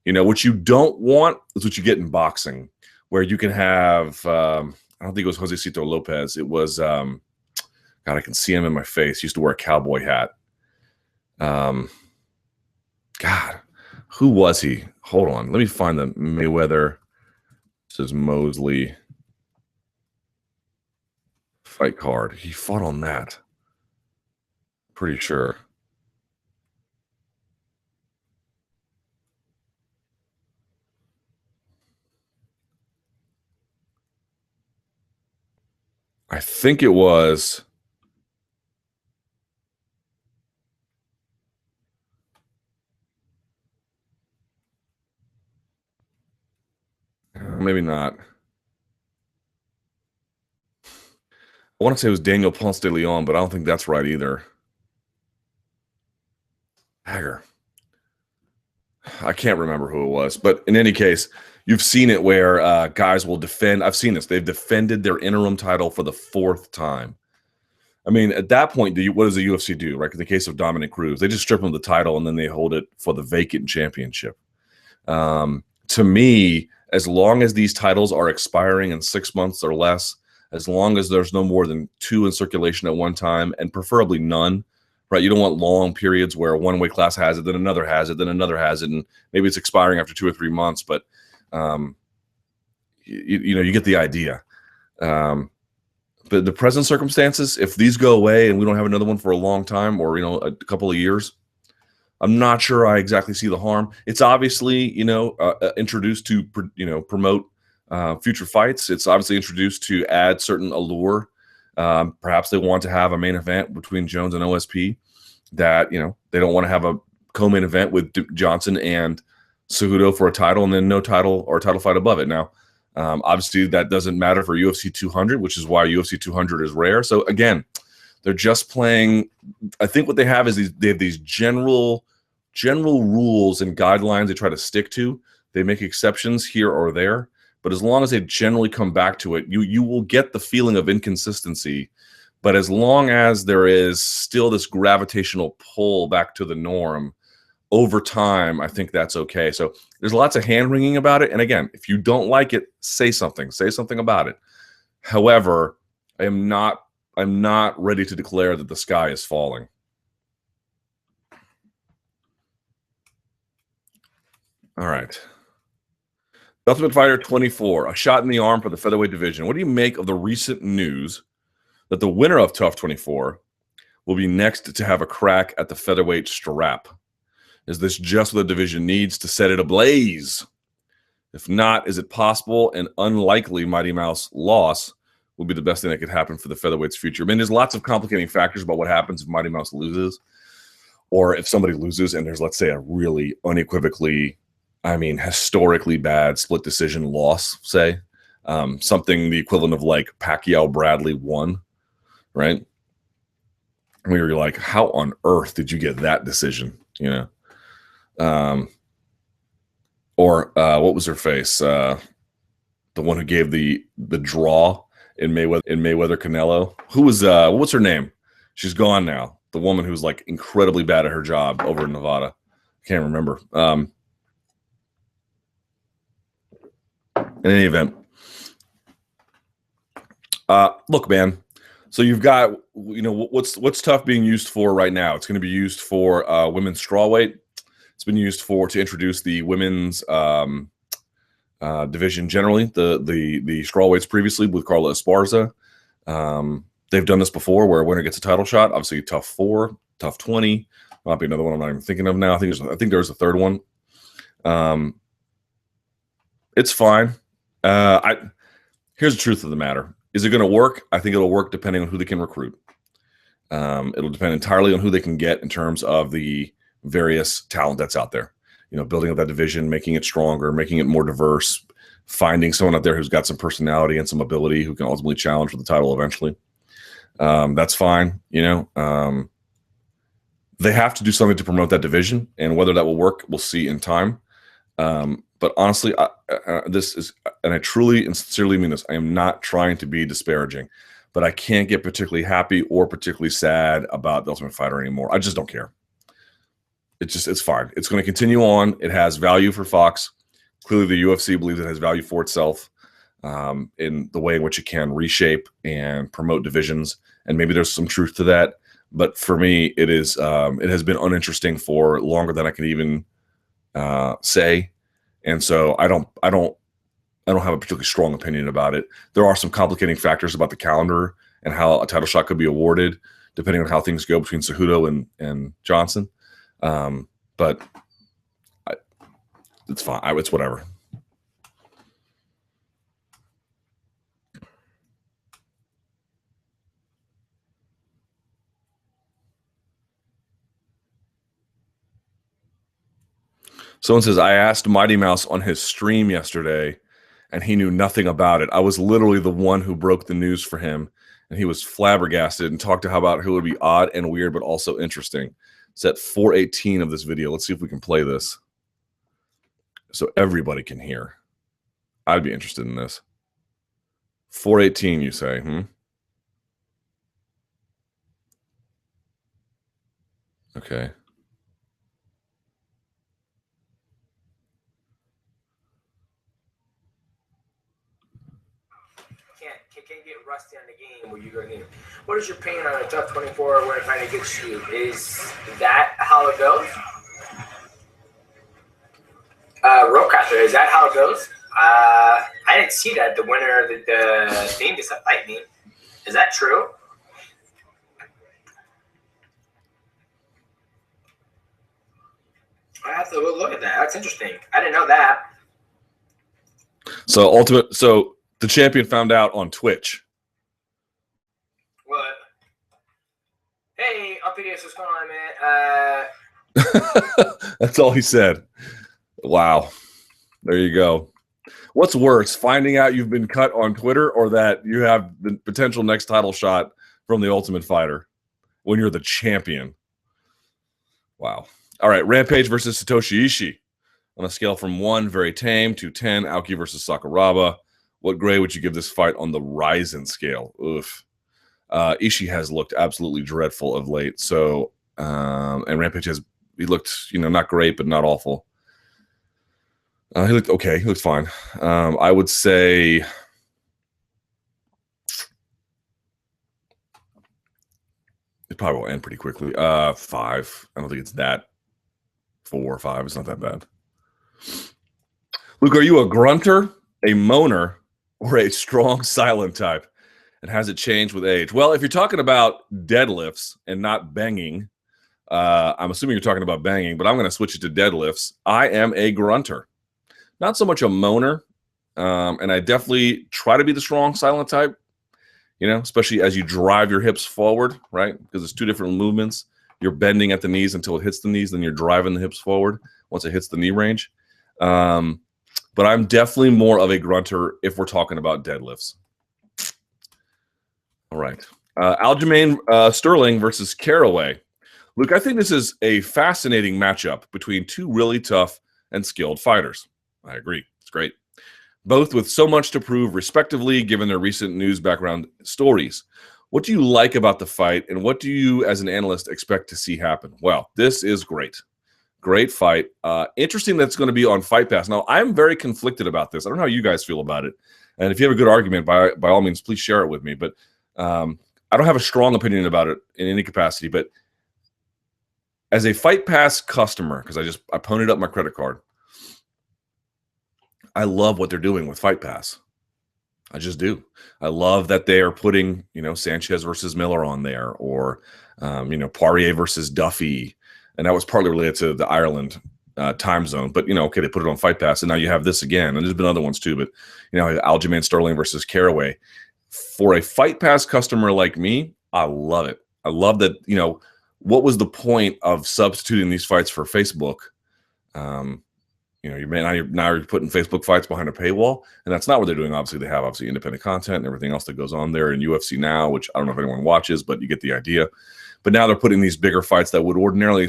You know, what you don't want is what you get in boxing, where you can have, I don't think it was Josecito Lopez. It was, God, I can see him in my face. He used to wear a cowboy hat. God, who was he? Hold on. Let me find the Mayweather versus Mosley fight card. He fought on that. Pretty sure. I think it was. Maybe not. I want to say it was Daniel Ponce de Leon, but I don't think that's right either. Hager. I can't remember who it was, but in any case, you've seen it where guys will defend. I've seen this. They've defended their interim title for the 4th time. I mean, at that point, what does the UFC do, right? In the case of Dominic Cruz, they just strip him of the title and then they hold it for the vacant championship. To me, as long as these titles are expiring in 6 months or less, as long as there's no more than 2 in circulation at one time, and preferably none, right? You don't want long periods where one weight class has it, then another has it, then another has it, and maybe it's expiring after 2 or 3 months, but you know, you get the idea. But the present circumstances, if these go away and we don't have another one for a long time, or, you know, a couple of years, I'm not sure I exactly see the harm. It's obviously, you know, introduced to, you know, promote future fights. It's obviously introduced to add certain allure. Perhaps they want to have a main event between Jones and OSP that, you know, they don't want to have a co-main event with Johnson and Cejudo for a title and then no title or title fight above it. Now, obviously that doesn't matter for UFC 200, which is why UFC 200 is rare. So again, they're just playing. I think what they have is they have these general rules and guidelines they try to stick to. They make exceptions here or there, but as long as they generally come back to it, you will get the feeling of inconsistency. But as long as there is still this gravitational pull back to the norm over time, I think that's okay. So there's lots of hand wringing about it. And again, if you don't like it, say something about it. However, I'm not ready to declare that the sky is falling. All right. Ultimate Fighter 24, a shot in the arm for the featherweight division. What do you make of the recent news that the winner of Tough 24 will be next to have a crack at the featherweight strap? Is this just what the division needs to set it ablaze? If not, is it possible an unlikely Mighty Mouse loss will be the best thing that could happen for the featherweight's future? I mean, there's lots of complicating factors about what happens if Mighty Mouse loses, or if somebody loses and there's, let's say, a really unequivocally, I mean, historically bad split decision loss, say, something the equivalent of like Pacquiao Bradley won, right? We were like, how on earth did you get that decision? You know? Or what was her face? The one who gave the draw in Mayweather Canelo. Who was what's her name? She's gone now. The woman who's like incredibly bad at her job over in Nevada. I can't remember. In any event, look, man. So you've got, you know, what's Tough being used for right now? It's going to be used for women's strawweight. It's been used to introduce the women's division generally, the strawweights previously with Carla Esparza. They've done this before where a winner gets a title shot. Obviously, Tough 4, Tough 20. Might be another one I'm not even thinking of now. I think there's a third one. It's fine. Here's the truth of the matter. Is it going to work? I think it'll work depending on who they can recruit. It'll depend entirely on who they can get in terms of the various talent that's out there. You know, building up that division, making it stronger, making it more diverse, finding someone out there who's got some personality and some ability who can ultimately challenge for the title eventually. That's fine. You know, they have to do something to promote that division, and whether that will work, we'll see in time. But honestly, this is, and I truly and sincerely mean this, I am not trying to be disparaging, but I can't get particularly happy or particularly sad about the Ultimate Fighter anymore. I just don't care. it's fine. It's going to continue on. It has value for Fox. Clearly, the UFC believes it has value for itself in the way in which it can reshape and promote divisions. And maybe there's some truth to that. But for me, it has been uninteresting for longer than I can even say. And so I don't have a particularly strong opinion about it. There are some complicating factors about the calendar and how a title shot could be awarded, depending on how things go between Cejudo and Johnson. But it's fine. It's whatever. Someone says, I asked Mighty Mouse on his stream yesterday, and he knew nothing about it. I was literally the one who broke the news for him, and he was flabbergasted and talked to how about who would be odd and weird, but also interesting. It's at 4:18 of this video. Let's see if we can play this so everybody can hear. I'd be interested in this. 4:18, you say? Okay. Can't get rusty on the game where you go in. What is your opinion on a tough 24 when it kind of gets you? Is that how it goes? Roadcaster, is that how it goes? I didn't see that. The winner of the thing is a lightning. Is that true? I have to look at that. That's interesting. I didn't know that. So the champion found out on Twitch. What? Hey, UPDS, what's going on, man? That's all he said. Wow. There you go. What's worse, finding out you've been cut on Twitter or that you have the potential next title shot from the Ultimate Fighter when you're the champion? Wow. All right, Rampage versus Satoshi Ishii. On a scale from 1, very tame, to 10, Aoki versus Sakuraba. What grade would you give this fight on the Ryzen scale? Oof. Ishii has looked absolutely dreadful of late. So, and Rampage he looked, not great, but not awful. He looked okay. He looked fine. I would say it probably will end pretty quickly. 5. I don't think it's that. 4 or 5. It's not that bad. Luke, are you a grunter, a moaner, or a strong silent type? And has it changed with age? Well, if you're talking about deadlifts and not banging, I'm assuming you're talking about banging, but I'm going to switch it to deadlifts. I am a grunter. Not so much a moaner, and I definitely try to be the strong silent type, especially as you drive your hips forward, right? Because it's 2 different movements. You're bending at the knees until it hits the knees, then you're driving the hips forward once it hits the knee range. But I'm definitely more of a grunter if we're talking about deadlifts. All right. Aljamain Sterling versus Caraway. Luke, I think this is a fascinating matchup between 2 really tough and skilled fighters. I agree. It's great. Both with so much to prove, respectively, given their recent news background stories. What do you like about the fight, and what do you, as an analyst, expect to see happen? Well, this is great. Great fight. Interesting that it's going to be on Fight Pass. Now, I'm very conflicted about this. I don't know how you guys feel about it. And if you have a good argument, by all means, please share it with me. But I don't have a strong opinion about it in any capacity. But as a Fight Pass customer, because I ponied up my credit card, I love what they're doing with Fight Pass. I just do. I love that they are putting, Sanchez versus Miller on there, or, Poirier versus Duffy. And that was partly related to the Ireland time zone. But, okay, they put it on Fight Pass, and now you have this again. And there's been other ones too. But, Aljamain Sterling versus Caraway. For a Fight Pass customer like me, I love it. I love that, what was the point of substituting these fights for Facebook? You're putting Facebook fights behind a paywall, and that's not what they're doing. Obviously, they have independent content and everything else that goes on there in UFC Now, which I don't know if anyone watches, but you get the idea. But now they're putting these bigger fights that would ordinarily,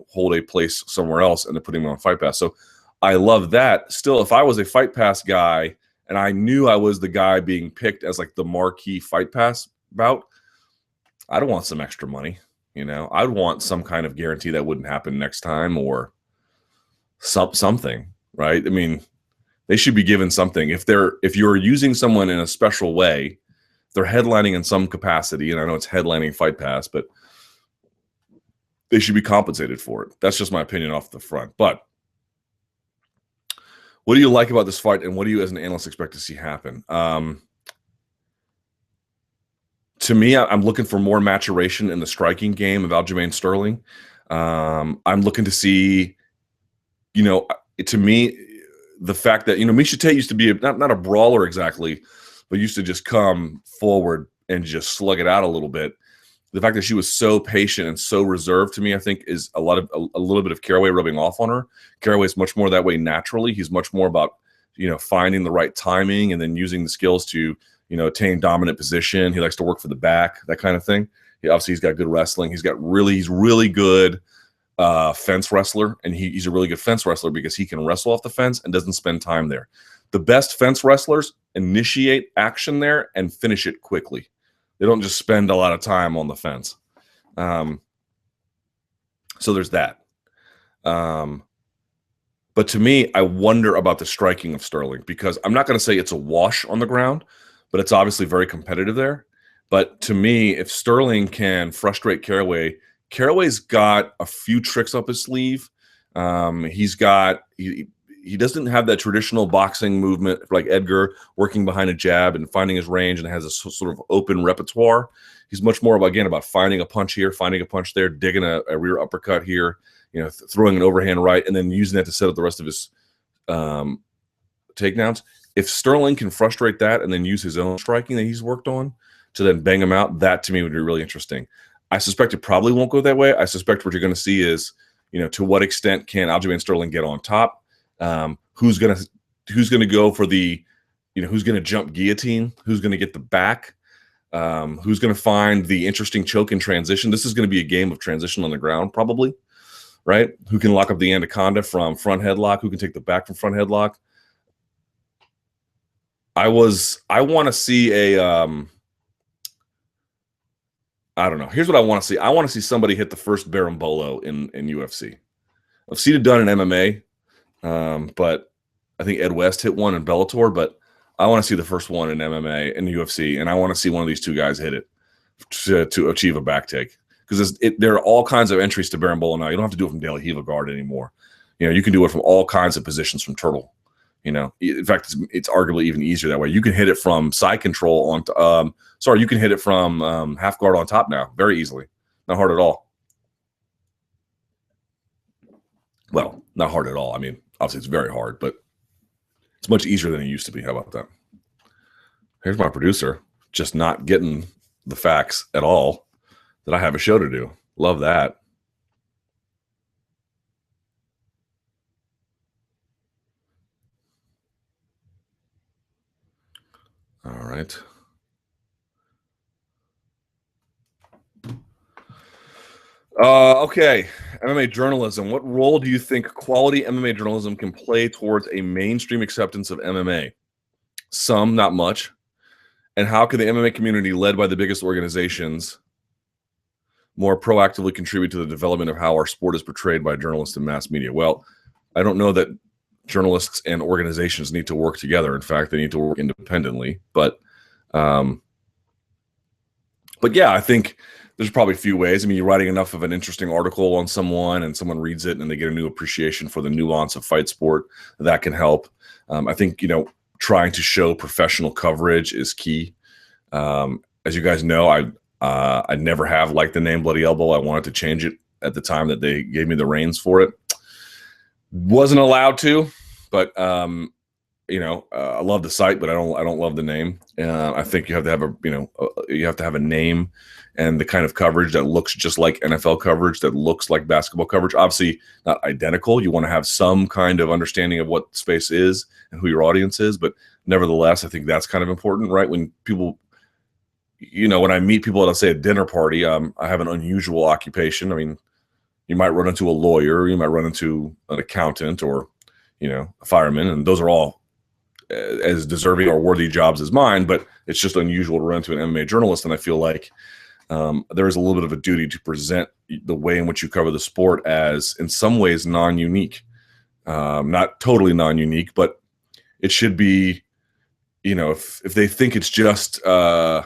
hold a place somewhere else, and they're putting them on Fight Pass. So I love that. Still, if I was a Fight Pass guy and I knew I was the guy being picked as like the marquee Fight Pass bout, I'd want some extra money. I'd want some kind of guarantee that wouldn't happen next time, or something, right? I mean, they should be given something. If you're using someone in a special way, they're headlining in some capacity, and I know it's headlining Fight Pass, but they should be compensated for it. That's just my opinion off the front. But what do you like about this fight, and what do you as an analyst expect to see happen? To me, I'm looking for more maturation in the striking game of Aljamain Sterling. I'm looking to see, to me, the fact that, Miesha Tate used to be not a brawler exactly, but used to just come forward and just slug it out a little bit. The fact that she was so patient and so reserved, to me, I think is a little bit of Caraway rubbing off on her. Caraway is much more that way naturally. He's much more about, finding the right timing and then using the skills to, attain dominant position. He likes to work for the back, that kind of thing. He's got good wrestling. He's really good fence wrestler, and he's a really good fence wrestler because he can wrestle off the fence and doesn't spend time there. The best fence wrestlers initiate action there and finish it quickly. They don't just spend a lot of time on the fence. So there's that. But to me, I wonder about the striking of Sterling, because I'm not going to say it's a wash on the ground, but it's obviously very competitive there. But to me, if Sterling can frustrate Caraway, Caraway's got a few tricks up his sleeve. He doesn't have that traditional boxing movement like Edgar, working behind a jab and finding his range, and has a sort of open repertoire. He's much more about finding a punch here, finding a punch there, digging a rear uppercut here, throwing an overhand right, and then using that to set up the rest of his takedowns. If Sterling can frustrate that and then use his own striking that he's worked on to then bang him out, that to me would be really interesting. I suspect it probably won't go that way. I suspect what you're going to see is, to what extent can Aljamain Sterling get on top? Who's going to go for the, who's going to jump guillotine? Who's going to get the back? Who's going to find the interesting choke in transition? This is going to be a game of transition on the ground, probably, right? Who can lock up the anaconda from front headlock? Who can take the back from front headlock? I want to see a, I don't know. Here's what I want to see. I want to see somebody hit the first berimbolo in UFC. I've seen it done in MMA, but I think Ed West hit one in Bellator, but I want to see the first one in MMA in the UFC, and I want to see one of these two guys hit it to achieve a back take. Because there are all kinds of entries to berimbolo now. You don't have to do it from De La Riva guard anymore. You can do it from all kinds of positions from turtle. In fact, it's arguably even easier that way. You can hit it from side control on. You can hit it from half guard on top now, very easily. Not hard at all. Well, not hard at all. I mean, obviously it's very hard, but it's much easier than it used to be. How about that? Here's my producer, just not getting the facts at all that I have a show to do. Love that. All right. Okay. MMA journalism. What role do you think quality MMA journalism can play towards a mainstream acceptance of MMA? Some, not much. And how can the MMA community, led by the biggest organizations, more proactively contribute to the development of how our sport is portrayed by journalists and mass media? Well, I don't know that journalists and organizations need to work together. In fact, they need to work independently. But yeah, I think there's probably a few ways. I mean, you're writing enough of an interesting article on someone and someone reads it and they get a new appreciation for the nuance of fight sport. That can help. I think, trying to show professional coverage is key. As you guys know, I never have liked the name Bloody Elbow. I wanted to change it at the time that they gave me the reins for it. Wasn't allowed to, but I love the site, but I don't love the name. I think you have to have a name and the kind of coverage that looks just like NFL coverage, that looks like basketball coverage. Obviously not identical. You want to have some kind of understanding of what space is and who your audience is, but nevertheless, I think that's kind of important, right? When people, when I meet people at, say, a dinner party, I have an unusual occupation. I mean, you might run into a lawyer, you might run into an accountant or, a fireman, and those are all as deserving or worthy jobs as mine, but it's just unusual to run into an MMA journalist. And I feel like there is a little bit of a duty to present the way in which you cover the sport as, in some ways, non-unique. Not totally non-unique, but it should be, if they think it's just a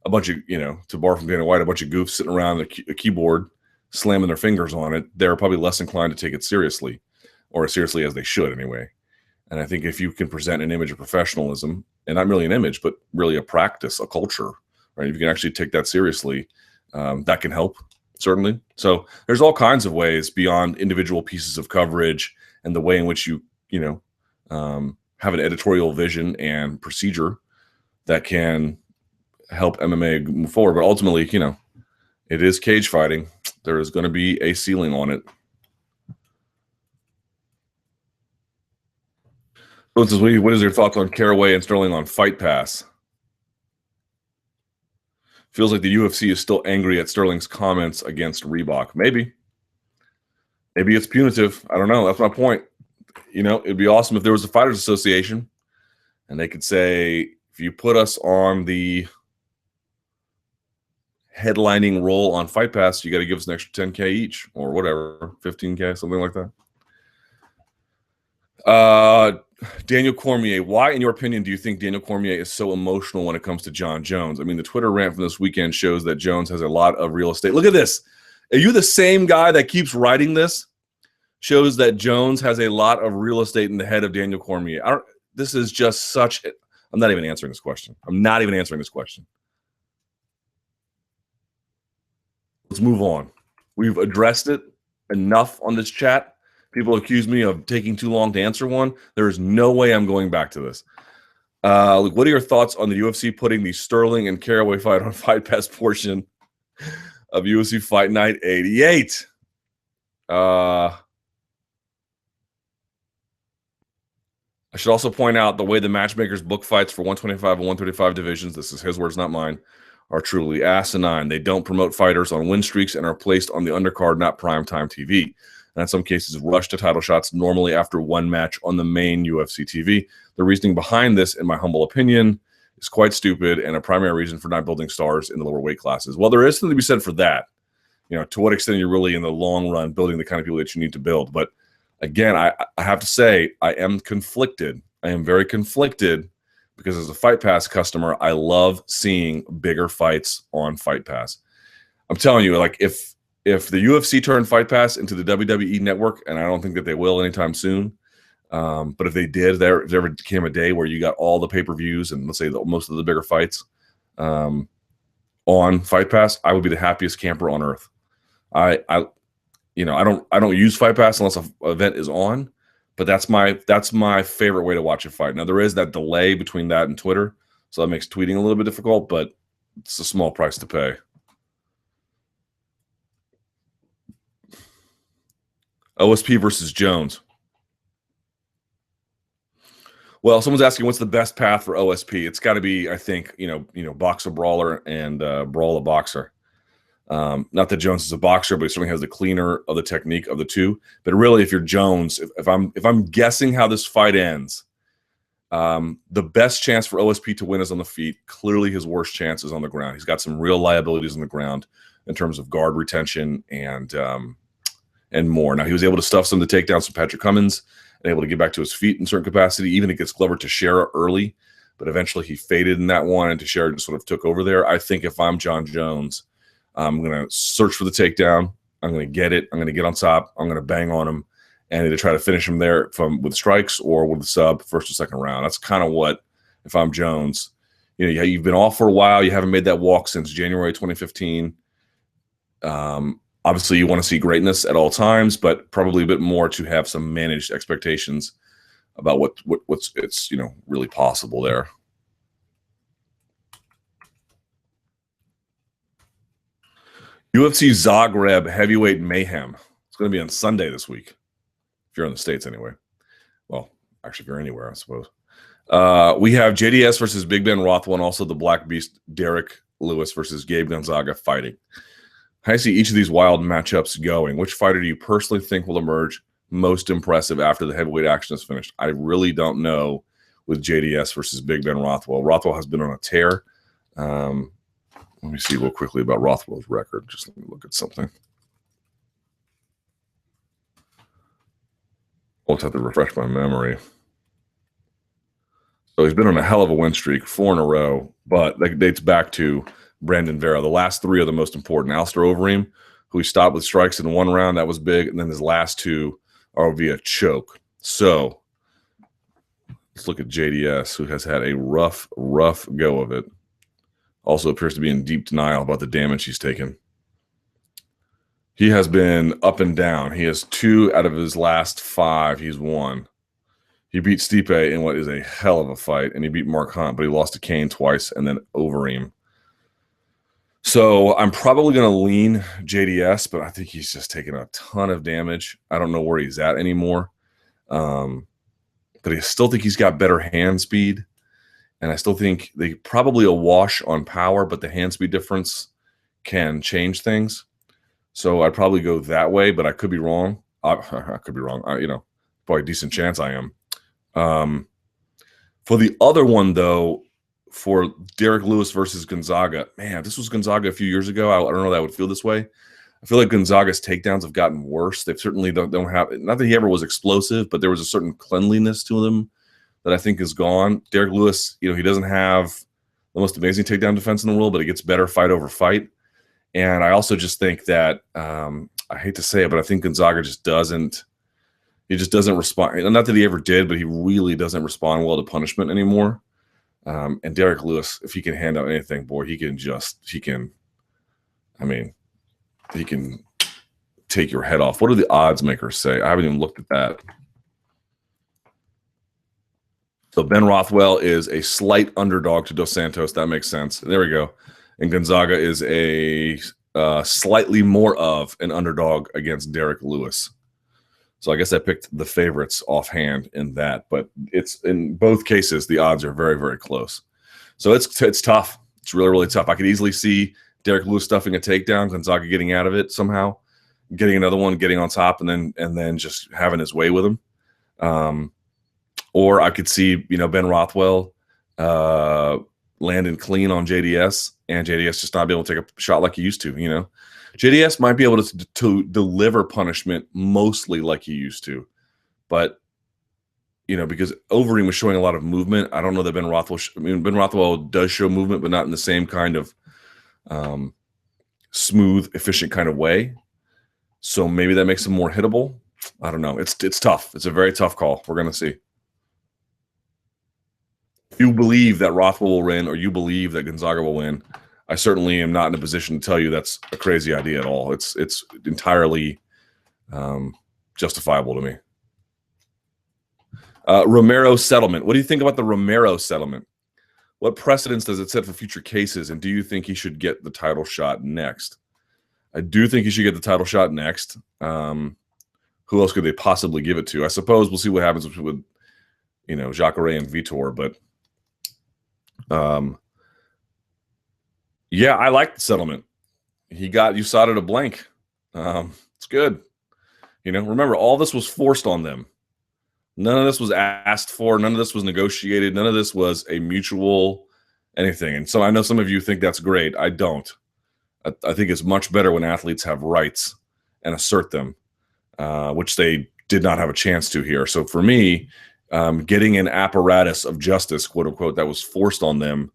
bunch of, to borrow from Dana White, a bunch of goofs sitting around a keyboard slamming their fingers on it, they're probably less inclined to take it seriously, or as seriously as they should anyway. And I think if you can present an image of professionalism, and not merely an image, but really a practice, a culture, right? If you can actually take that seriously, that can help, certainly. So there's all kinds of ways beyond individual pieces of coverage and the way in which you have an editorial vision and procedure that can help MMA move forward. But ultimately, it is cage fighting. There is going to be a ceiling on it. What is your thoughts on Caraway and Sterling on Fight Pass? Feels like the UFC is still angry at Sterling's comments against Reebok. Maybe it's punitive. I don't know. That's my point. It'd be awesome if there was a Fighters Association and they could say, if you put us on the headlining role on Fight Pass, you got to give us an extra 10K each or whatever, 15K, something like that. Daniel Cormier, why, in your opinion, do you think Daniel Cormier is so emotional when it comes to Jon Jones? I mean, the Twitter rant from this weekend shows that Jones has a lot of real estate. Look at this. Are you the same guy that keeps writing this? Shows that Jones has a lot of real estate in the head of Daniel Cormier. This is just such – I'm not even answering this question. Let's move on. We've addressed it enough on this chat. People accuse me of taking too long to answer one. There is no way I'm going back to this. What are your thoughts on the UFC putting the Sterling and Caraway fight on Fight Pass portion of UFC Fight Night 88? I should also point out the way the matchmakers book fights for 125 and 135 divisions, this is his words, not mine, are truly asinine. They don't promote fighters on win streaks and are placed on the undercard, not primetime TV. And in some cases, rush to title shots normally after one match on the main UFC TV. The reasoning behind this, in my humble opinion, is quite stupid and a primary reason for not building stars in the lower weight classes. Well, there is something to be said for that. To what extent you're really in the long run building the kind of people that you need to build. But again, I have to say, I am conflicted. I am very conflicted because as a Fight Pass customer, I love seeing bigger fights on Fight Pass. I'm telling you, like if the UFC turned Fight Pass into the WWE network, and I don't think that they will anytime soon, but if they did, if there ever came a day where you got all the pay-per-views and let's say most of the bigger fights on Fight Pass, I would be the happiest camper on earth. I don't use Fight Pass unless an event is on, but that's my favorite way to watch a fight. Now there is that delay between that and Twitter, so that makes tweeting a little bit difficult, but it's a small price to pay. OSP versus Jones. Well, someone's asking what's the best path for OSP. It's got to be, I think, box a brawler and brawl a boxer. Not that Jones is a boxer, but he certainly has the cleaner of the technique of the two. But really, if you're Jones, if I'm guessing how this fight ends, the best chance for OSP to win is on the feet. Clearly, his worst chance is on the ground. He's got some real liabilities on the ground in terms of guard retention and more. Now, he was able to stuff some of the takedowns from Patrick Cummins and able to get back to his feet in certain capacity, even against Glover Teixeira early. But eventually, he faded in that one, and Teixeira just sort of took over there. I think if I'm Jon Jones, I'm going to search for the takedown. I'm going to get it. I'm going to get on top. I'm going to bang on him and either try to finish him there with strikes or with the sub first or second round. That's kind of what, if I'm Jones, you've been off for a while. You haven't made that walk since January 2015. Obviously, you want to see greatness at all times, but probably a bit more to have some managed expectations about what's really possible there. UFC Zagreb Heavyweight Mayhem. It's going to be on Sunday this week, if you're in the States anyway. Well, actually, if you're anywhere, I suppose. We have JDS versus Big Ben Rothwell, and also the Black Beast Derek Lewis versus Gabe Gonzaga fighting. How do you see each of these wild matchups going? Which fighter do you personally think will emerge most impressive after the heavyweight action is finished? I really don't know with JDS versus Big Ben Rothwell. Rothwell has been on a tear. Let Let me see real quickly about Rothwell's record. Just let me look at something. I'll just have to refresh my memory. So he's been on a hell of a win streak, 4 in a row, but that dates back to Brandon Vera. The last 3 are the most important. Alistair Overeem, who he stopped with strikes in 1 round, that was big, and then his last 2 are via choke. So let's look at JDS, who has had a rough go of it. Also appears to be in deep denial about the damage he's taken. He has been up and down. He has 2 out of his last 5 he's won. He beat Stipe in what is a hell of a fight, and he beat Mark Hunt, but he lost to Kane twice and then Overeem. So I'm probably going to lean JDS, but I think he's just taken a ton of damage. I don't know where he's at anymore. But I still think he's got better hand speed, and I still think they probably a wash on power, but the hand speed difference can change things. So I'd probably go that way, but I could be wrong. I could be wrong. Probably a decent chance I am. For the other one, though, for Derek Lewis versus Gonzaga, man, this was Gonzaga a few years ago. I don't know that I would feel this way. I feel like Gonzaga's takedowns have gotten worse. They've certainly don't have, not that he ever was explosive, but there was a certain cleanliness to them that I think is gone. Derek Lewis, he doesn't have the most amazing takedown defense in the world, but he gets better fight over fight. And I also just think that, I hate to say it, but I think Gonzaga just doesn't respond. Not that he ever did, but he really doesn't respond well to punishment anymore. And Derek Lewis, if he can hand out anything, boy, he can take your head off. What do the odds makers say? I haven't even looked at that. So Ben Rothwell is a slight underdog to Dos Santos. That makes sense. There we go. And Gonzaga is a slightly more of an underdog against Derek Lewis. So I guess I picked the favorites offhand in that, but it's in both cases the odds are very, very close. So it's tough. It's really, really tough. I could easily see Derek Lewis stuffing a takedown, Gonzaga getting out of it somehow, getting another one, getting on top, and then just having his way with him. Or I could see Ben Rothwell landing clean on JDS, and JDS just not be able to take a shot like he used to. JDS might be able to deliver punishment mostly like he used to, but because Overeem was showing a lot of movement. I don't know that Ben Rothwell. Ben Rothwell does show movement, but not in the same kind of smooth, efficient kind of way. So maybe that makes him more hittable. I don't know. It's tough. It's a very tough call. We're gonna see. If you believe that Rothwell will win, or you believe that Gonzaga will win, I certainly am not in a position to tell you that's a crazy idea at all. It's entirely justifiable to me. Romero settlement. What do you think about the Romero settlement? What precedence does it set for future cases, and do you think he should get the title shot next? I do think he should get the title shot next. Who else could they possibly give it to? I suppose we'll see what happens with Jacare and Vitor, but yeah, I like the settlement. He got USADA a blank. It's good. Remember, all this was forced on them. None of this was asked for. None of this was negotiated. None of this was a mutual anything. And so I know some of you think that's great. I don't. I think it's much better when athletes have rights and assert them, which they did not have a chance to here. So for me, getting an apparatus of justice, quote unquote, that was forced on them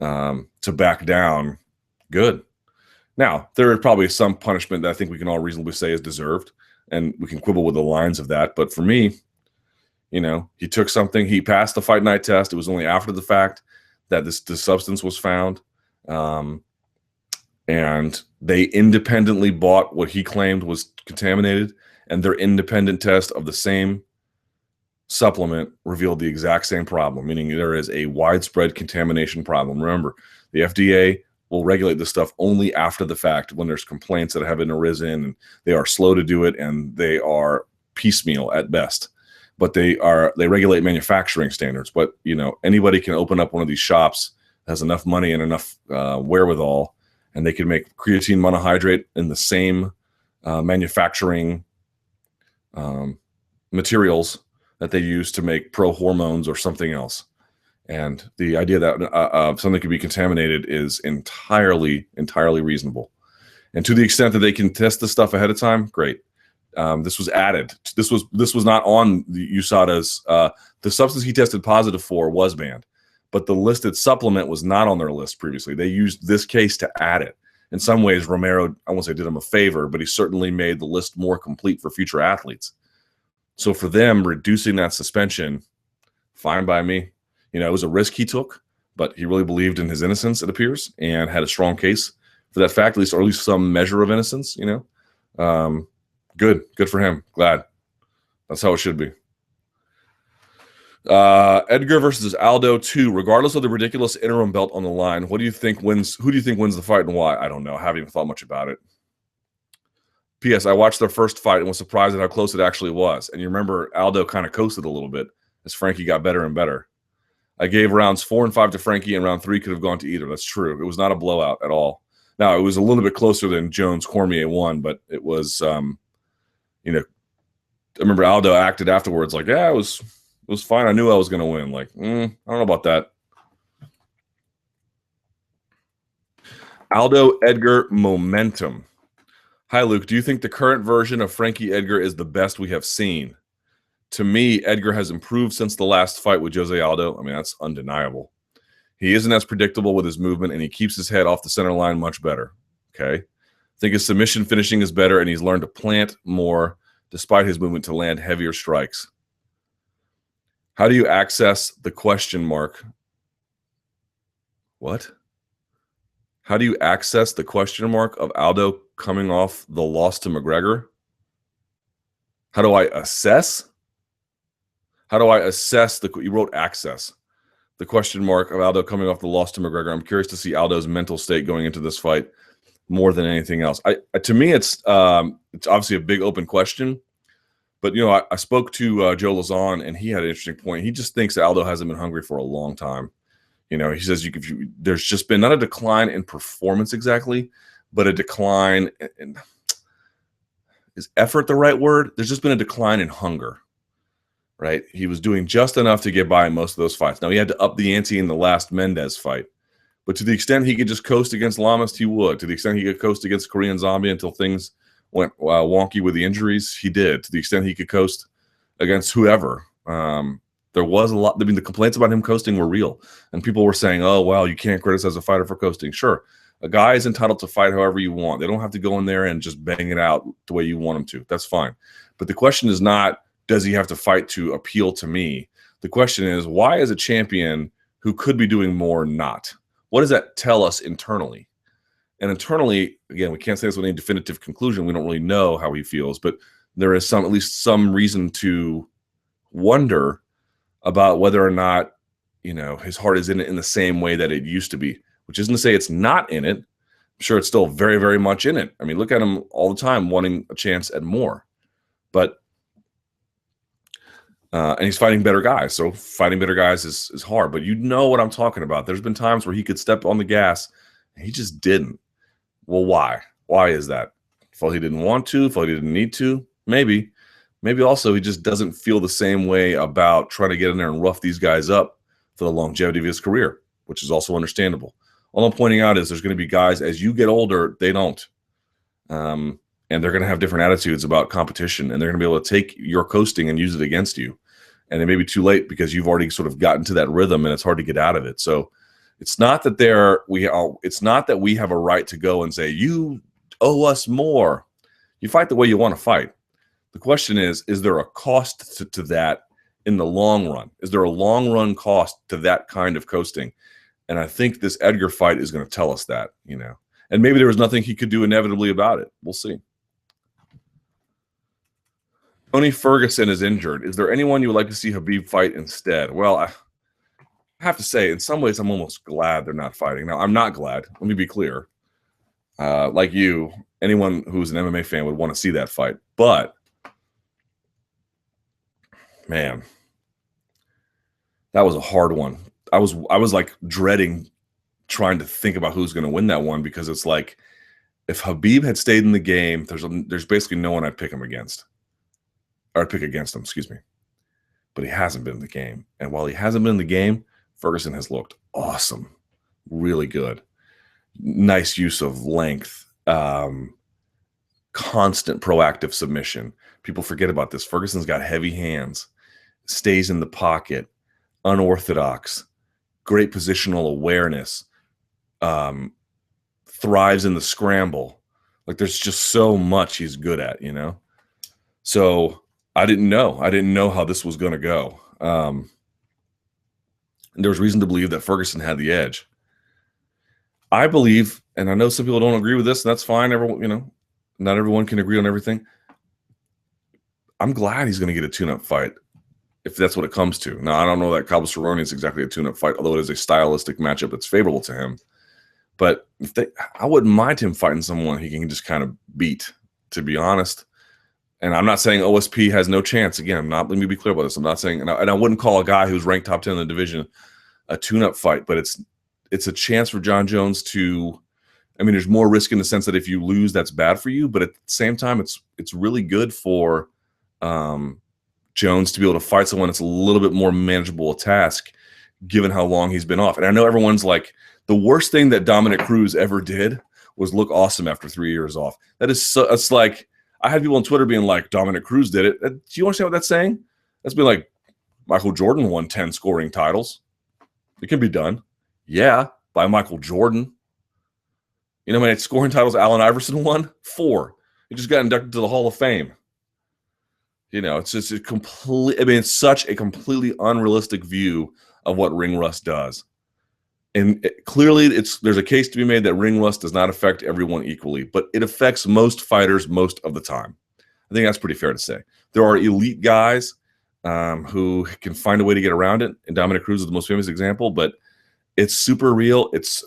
to back down, good. Now, there is probably some punishment that I think we can all reasonably say is deserved, and we can quibble with the lines of that. But for me, he took something, he passed the fight night test. It was only after the fact that this substance was found. And they independently bought what he claimed was contaminated, and their independent test of the same supplement revealed the exact same problem, meaning there is a widespread contamination problem. Remember, the FDA will regulate this stuff only after the fact, when there's complaints that have arisen, and they are slow to do it, and they are piecemeal at best. But they regulate manufacturing standards. But anybody can open up one of these shops, has enough money and enough wherewithal, and they can make creatine monohydrate in the same manufacturing materials that they use to make pro hormones or something else. And the idea that something could be contaminated is entirely reasonable. And to the extent that they can test the stuff ahead of time, great. This was added. This was not on the USADA's. The substance he tested positive for was banned, but the listed supplement was not on their list previously. They used this case to add it. In some ways, Romero, I won't say did him a favor, but he certainly made the list more complete for future athletes. So for them, reducing that suspension, fine by me. You know, it was a risk he took, but he really believed in his innocence, it appears, and had a strong case for that fact, or at least some measure of innocence, you know. Good for him. Glad. That's how it should be. Edgar versus Aldo 2. Regardless of the ridiculous interim belt on the line, what do you think wins? Who do you think wins the fight and why? I don't know. I haven't even thought much about it. P.S. I watched their first fight and was surprised at how close it actually was. And you remember Aldo kind of coasted a little bit as Frankie got better and better. I gave rounds 4 and 5 to Frankie, and round 3 could have gone to either. That's true. It was not a blowout at all. Now, it was a little bit closer than Jones-Cormier won, but it was, you know, I remember Aldo acted afterwards like, yeah, it was fine. I knew I was going to win. Like, I don't know about that. Aldo Edgar momentum. Hi, Luke. Do you think the current version of Frankie Edgar is the best we have seen? To me, Edgar has improved since the last fight with Jose Aldo. I mean, that's undeniable. He isn't as predictable with his movement, and he keeps his head off the center line much better. Okay. I think his submission finishing is better, and he's learned to plant more despite his movement to land heavier strikes. How do you access the question mark? What? How do you access the question mark of Aldo coming off the loss to McGregor? How do I assess? How do I assess you wrote access. The question mark of Aldo coming off the loss to McGregor. I'm curious to see Aldo's mental state going into this fight more than anything else. To me, it's obviously a big open question. But, you know, I spoke to Joe Lazon, and he had an interesting point. He just thinks Aldo hasn't been hungry for a long time. You know, he says there's just been not a decline in performance exactly, but a decline in – is effort the right word? There's just been a decline in hunger, right? He was doing just enough to get by in most of those fights. Now, he had to up the ante in the last Mendez fight. But to the extent he could just coast against Lamas, he would. To the extent he could coast against Korean Zombie until things went wonky with the injuries, he did. To the extent he could coast against whoever. There was a lot. I mean, the complaints about him coasting were real. And people were saying, oh, well, you can't criticize a fighter for coasting. Sure. A guy is entitled to fight however you want. They don't have to go in there and just bang it out the way you want him to. That's fine. But the question is not, does he have to fight to appeal to me? The question is, why is a champion who could be doing more not? What does that tell us internally? And internally, again, we can't say this with any definitive conclusion. We don't really know how he feels, but there is at least some reason to wonder about whether or not, you know, his heart is in it in the same way that it used to be, which isn't to say it's not in it. I'm sure it's still very, very much in it. I mean, look at him all the time wanting a chance at more. But and he's fighting better guys. So fighting better guys is hard. But you know what I'm talking about. There's been times where he could step on the gas, and he just didn't. Well, why? Why is that? Felt he didn't want to? Felt he didn't need to? Maybe. Maybe also he just doesn't feel the same way about trying to get in there and rough these guys up for the longevity of his career, which is also understandable. All I'm pointing out is there's going to be guys, as you get older, they don't. And they're going to have different attitudes about competition, and they're going to be able to take your coasting and use it against you. And it may be too late because you've already sort of gotten to that rhythm, and it's hard to get out of it. So it's not that it's not that we have a right to go and say, you owe us more. You fight the way you want to fight. The question is there a cost to that in the long run? Is there a long run cost to that kind of coasting? And I think this Edgar fight is going to tell us that, you know. And maybe there was nothing he could do inevitably about it. We'll see. Tony Ferguson is injured. Is there anyone you would like to see Khabib fight instead? Well, I have to say, in some ways, I'm almost glad they're not fighting. Now, I'm not glad. Let me be clear. Like you, anyone who's an MMA fan would want to see that fight. But, man, that was a hard one. I was like dreading trying to think about who's going to win that one, because it's like, if Khabib had stayed in the game, there's basically no one I'd pick him against. Or I'd pick against him, excuse me. But he hasn't been in the game. And while he hasn't been in the game, Ferguson has looked awesome, really good. Nice use of length, constant proactive submission. People forget about this. Ferguson's got heavy hands, stays in the pocket, unorthodox, great positional awareness, thrives in the scramble. Like there's just so much he's good at, you know? So I didn't know how this was going to go. And there was reason to believe that Ferguson had the edge. I believe, and I know some people don't agree with this, and that's fine. Everyone, you know, not everyone can agree on everything. I'm glad he's going to get a tune-up fight if that's what it comes to. Now, I don't know that Khabib Cerrone is exactly a tune-up fight, although it is a stylistic matchup that's favorable to him. But I wouldn't mind him fighting someone he can just kind of beat, to be honest. And I'm not saying OSP has no chance. Again, let me be clear about this. I'm not saying, and I wouldn't call a guy who's ranked top 10 in the division a tune-up fight, but it's a chance for Jon Jones to, I mean, there's more risk in the sense that if you lose, that's bad for you. But at the same time, it's really good for Jones to be able to fight someone that's a little bit more manageable a task, given how long he's been off. And I know everyone's like, the worst thing that Dominic Cruz ever did was look awesome after 3 years off. That is so, it's like, I had people on Twitter being like, Dominic Cruz did it. Do you understand what that's saying? That's been like, Michael Jordan won 10 scoring titles. It can be done. Yeah, by Michael Jordan. You know how many scoring titles Allen Iverson won? 4. He just got inducted to the Hall of Fame. You know, it's just it's such a completely unrealistic view of what ring rust does. And clearly there's a case to be made that ring rust does not affect everyone equally, but it affects most fighters most of the time. I think that's pretty fair to say. There are elite guys who can find a way to get around it, and Dominic Cruz is the most famous example, but it's super real. It's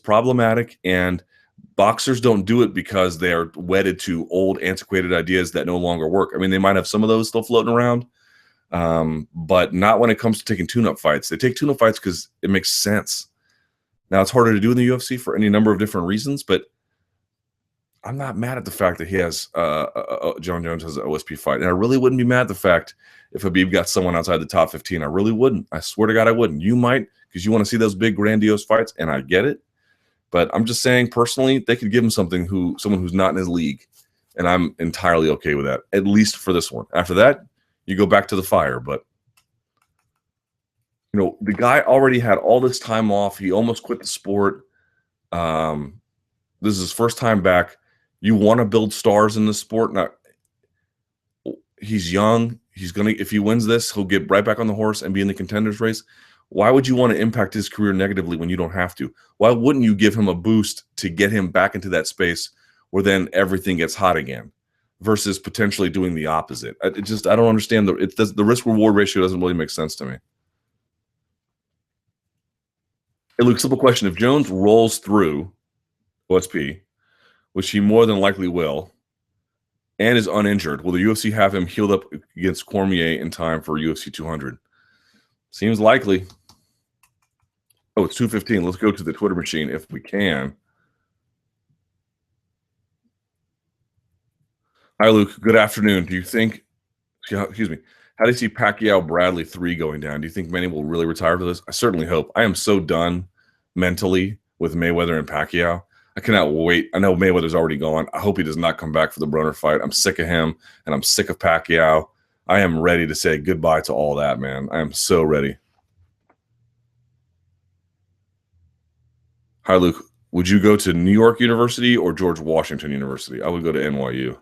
problematic, and boxers don't do it because they are wedded to old, antiquated ideas that no longer work. I mean, they might have some of those still floating around, but not when it comes to taking tune-up fights. They take tune-up fights because it makes sense. Now, it's harder to do in the UFC for any number of different reasons, but I'm not mad at the fact that he has Jon Jones has an OSP fight. And I really wouldn't be mad at the fact if Khabib got someone outside the top 15. I really wouldn't. I swear to God, I wouldn't. You might, because you want to see those big, grandiose fights, and I get it. But I'm just saying, personally, they could give him someone who's not in his league, and I'm entirely okay with that, at least for this one. After that, you go back to the fire, but you know, the guy already had all this time off. He almost quit the sport. This is his first time back. You want to build stars in the sport. He's young. If he wins this, he'll get right back on the horse and be in the contenders race. Why would you want to impact his career negatively when you don't have to? Why wouldn't you give him a boost to get him back into that space where then everything gets hot again versus potentially doing the opposite? I don't understand. The risk-reward ratio doesn't really make sense to me. Hey, Luke, simple question. If Jones rolls through OSP, which he more than likely will, and is uninjured, will the UFC have him healed up against Cormier in time for UFC 200? Seems likely. Oh, it's 2:15. Let's go to the Twitter machine if we can. Hi, Luke. Good afternoon. Do you think, excuse me, how do you see Pacquiao Bradley 3 going down? Do you think Manny will really retire for this? I certainly hope. I am so done mentally with Mayweather and Pacquiao. I cannot wait. I know Mayweather's already gone. I hope he does not come back for the Brunner fight. I'm sick of him, and I'm sick of Pacquiao. I am ready to say goodbye to all that, man. I am so ready. Hi, Luke. Would you go to New York University or George Washington University? I would go to NYU.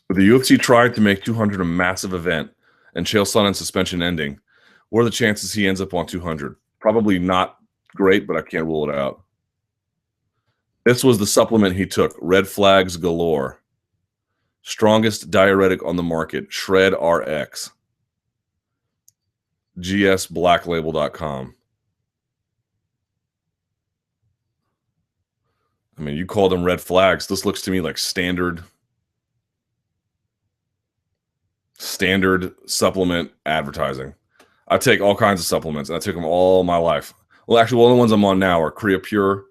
But the UFC tried to make 200 a massive event and Chael Sonnen suspension ending. What are the chances he ends up on 200? Probably not great, but I can't rule it out. This was the supplement he took. Red flags galore. Strongest diuretic on the market. Shred RX. gsblacklabel.com. I mean, you call them red flags. This looks to me like standard supplement advertising. I take all kinds of supplements, and I took them all my life. Well, actually, one of the ones I'm on now are Creapure,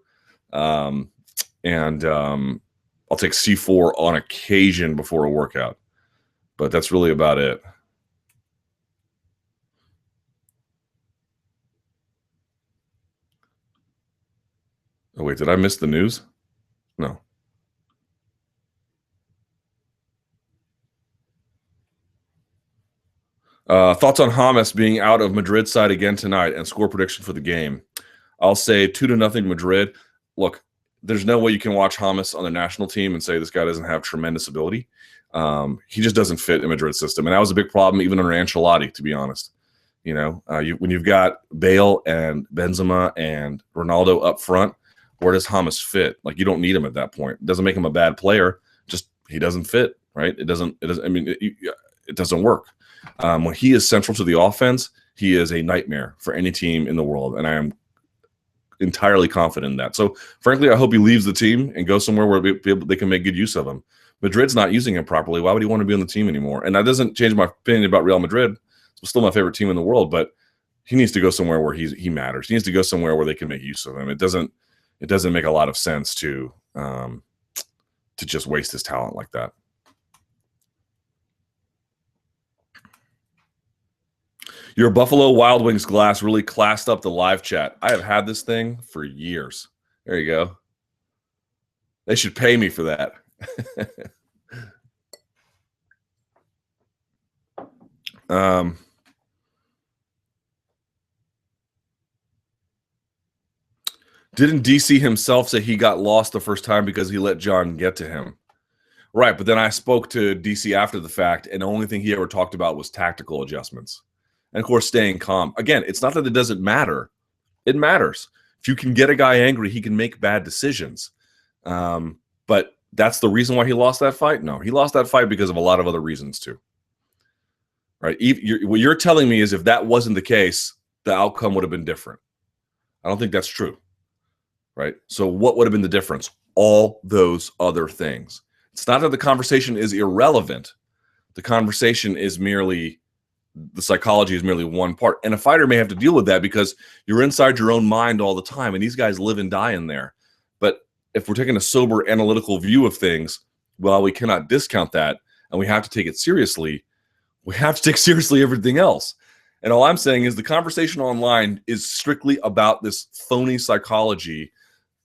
and I'll take C4 on occasion before a workout, but that's really about it. Oh, wait, did I miss the news? No. Thoughts on Hamas being out of Madrid's side again tonight and score prediction for the game? I'll say 2-0 Madrid. Look, there's no way you can watch Hamas on the national team and say this guy doesn't have tremendous ability. He just doesn't fit in Madrid's system. And that was a big problem even under Ancelotti, to be honest. You know, when you've got Bale and Benzema and Ronaldo up front, where does Hamas fit? Like, you don't need him at that point. It doesn't make him a bad player. Just he doesn't fit, right? It doesn't. I mean, it doesn't work. When he is central to the offense, he is a nightmare for any team in the world, and I am entirely confident in that. So, frankly, I hope he leaves the team and goes somewhere where they can make good use of him. Madrid's not using him properly. Why would he want to be on the team anymore? And that doesn't change my opinion about Real Madrid. It's still my favorite team in the world, but he needs to go somewhere where he matters. He needs to go somewhere where they can make use of him. It doesn't make a lot of sense to just waste his talent like that. Your Buffalo Wild Wings glass really classed up the live chat. I have had this thing for years. There you go. They should pay me for that. Didn't DC himself say he got lost the first time because he let Jon get to him? Right, but then I spoke to DC after the fact, and the only thing he ever talked about was tactical adjustments. And, of course, staying calm. Again, it's not that it doesn't matter. It matters. If you can get a guy angry, he can make bad decisions. But that's the reason why he lost that fight? No, he lost that fight because of a lot of other reasons too. Right? What you're telling me is if that wasn't the case, the outcome would have been different. I don't think that's true. Right? So what would have been the difference? All those other things. It's not that the conversation is irrelevant. The conversation is merely, the psychology is merely one part. And a fighter may have to deal with that because you're inside your own mind all the time. And these guys live and die in there. But if we're taking a sober analytical view of things, well, we cannot discount that. And we have to take it seriously. We have to take seriously everything else. And all I'm saying is the conversation online is strictly about this phony psychology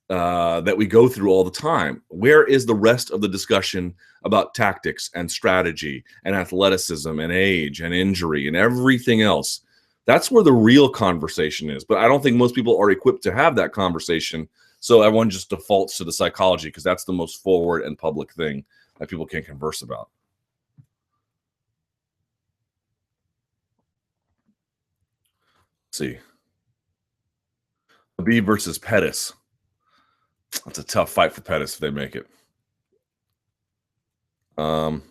that we go through all the time. Where is the rest of the discussion about tactics and strategy and athleticism and age and injury and everything else? That's where the real conversation is. But I don't think most people are equipped to have that conversation. So everyone just defaults to the psychology because that's the most forward and public thing that people can converse about. Let's see. Khabib versus Pettis. That's a tough fight for Pettis if they make it. Khabib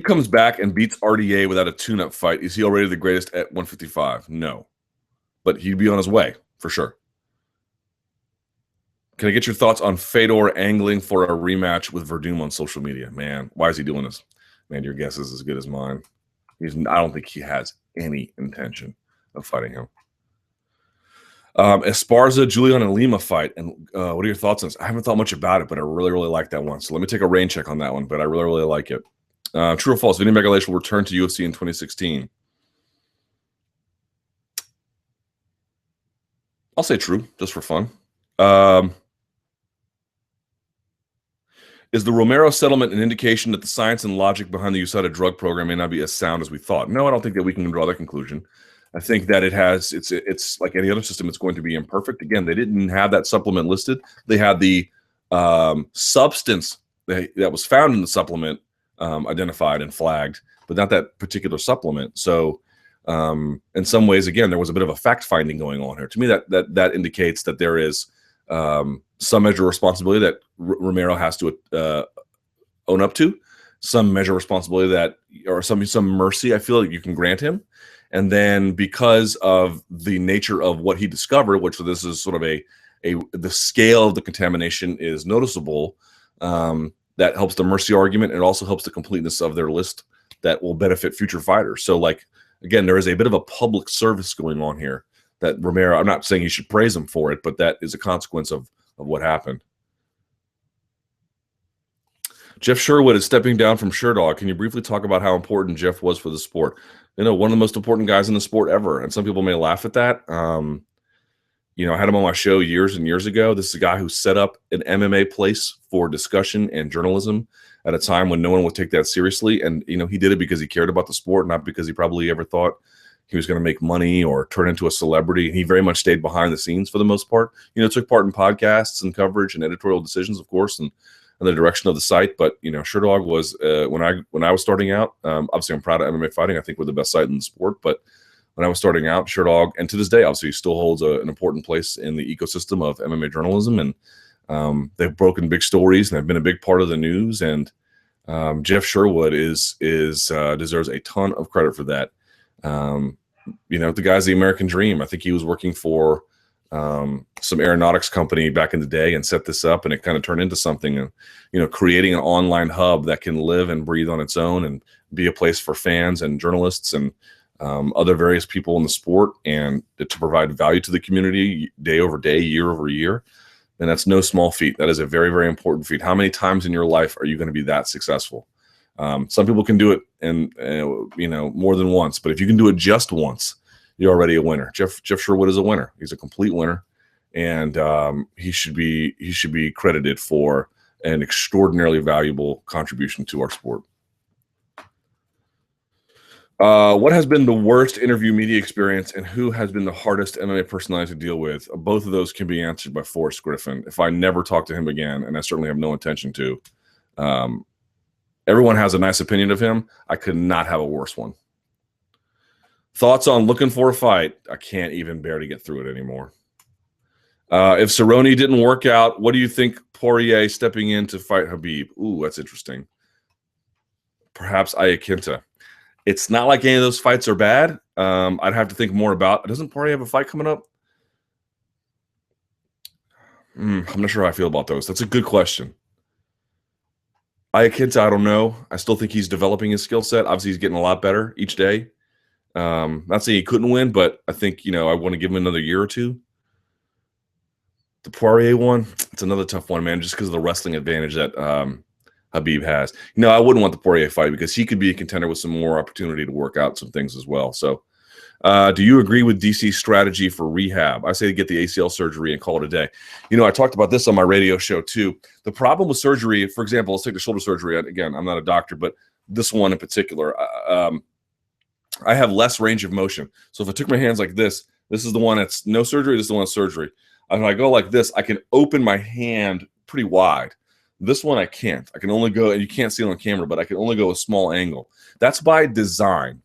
comes back and beats RDA without a tune-up fight. Is he already the greatest at 155? No. But he'd be on his way, for sure. Can I get your thoughts on Fedor angling for a rematch with Verdum on social media? Man, why is he doing this? Man, your guess is as good as mine. I don't think he has any intention of fighting him. Esparza, Julian, and Lima fight. And what are your thoughts on this? I haven't thought much about it, but I really, really like that one. So let me take a rain check on that one, but I really, really like it. True or false? Vinny Magalhaes will return to UFC in 2016. I'll say true, just for fun. Is the Romero settlement an indication that the science and logic behind the USADA drug program may not be as sound as we thought? No, I don't think that we can draw that conclusion. I think that it's like any other system, it's going to be imperfect. Again, they didn't have that supplement listed. They had the substance that was found in the supplement identified and flagged, but not that particular supplement. So in some ways, again, there was a bit of a fact-finding going on here. To me, that indicates that there is some measure of responsibility that Romero has to own up to, some measure of responsibility that, or some mercy I feel like you can grant him. And then because of the nature of what he discovered, which this is sort of the scale of the contamination is noticeable, that helps the mercy argument. It also helps the completeness of their list that will benefit future fighters. So, like, again, there is a bit of a public service going on here that Romero, I'm not saying you should praise him for it, but that is a consequence of what happened. Jeff Sherwood is stepping down from Sherdog. Can you briefly talk about how important Jeff was for the sport? You know, one of the most important guys in the sport ever. And some people may laugh at that. I had him on my show years and years ago. This is a guy who set up an MMA place for discussion and journalism at a time when no one would take that seriously. And, he did it because he cared about the sport, not because he probably ever thought he was going to make money or turn into a celebrity. He very much stayed behind the scenes for the most part. Took part in podcasts and coverage and editorial decisions, of course, and the direction of the site. But, Sherdog was, when I was starting out, obviously I'm proud of MMA Fighting. I think we're the best site in the sport. But when I was starting out, Sherdog, and to this day, obviously, still holds an important place in the ecosystem of MMA journalism. And they've broken big stories and they've been a big part of the news. And Jeff Sherwood deserves a ton of credit for that. The guy's the American dream. I think he was working for some aeronautics company back in the day and set this up, and it kind of turned into something. And creating an online hub that can live and breathe on its own and be a place for fans and journalists and other various people in the sport, and to provide value to the community day over day, year over year. And that's no small feat. That is a very, very important feat. How many times in your life are you going to be that successful? Some people can do it and more than once, but if you can do it just once, you're already a winner. Jeff Sherwood is a winner. He's a complete winner, and he should be credited for an extraordinarily valuable contribution to our sport. What has been the worst interview media experience, and who has been the hardest MMA personality to deal with? Both of those can be answered by Forrest Griffin. If I never talk to him again, and I certainly have no intention to, everyone has a nice opinion of him. I could not have a worse one. Thoughts on looking for a fight? I can't even bear to get through it anymore. If Cerrone didn't work out, what do you think Poirier stepping in to fight Khabib? Ooh, that's interesting. Perhaps Iaquinta. It's not like any of those fights are bad. I'd have to think more about. Doesn't Poirier have a fight coming up? I'm not sure how I feel about those. That's a good question. Iaquinta, I don't know. I still think he's developing his skill set. Obviously, he's getting a lot better each day. Not saying he couldn't win, but I think, I want to give him another year or two. The Poirier one, it's another tough one, man, just because of the wrestling advantage that Khabib has. I wouldn't want the Poirier fight because he could be a contender with some more opportunity to work out some things as well. So do you agree with DC's strategy for rehab? I say to get the ACL surgery and call it a day. I talked about this on my radio show too. The problem with surgery, for example, let's take the shoulder surgery. Again, I'm not a doctor, but this one in particular, I have less range of motion. So if I took my hands like this is the one that's no surgery, this is the one that's surgery. If I go like this, I can open my hand pretty wide. This one I can't. I can only go, and you can't see it on camera, but I can only go a small angle. That's by design.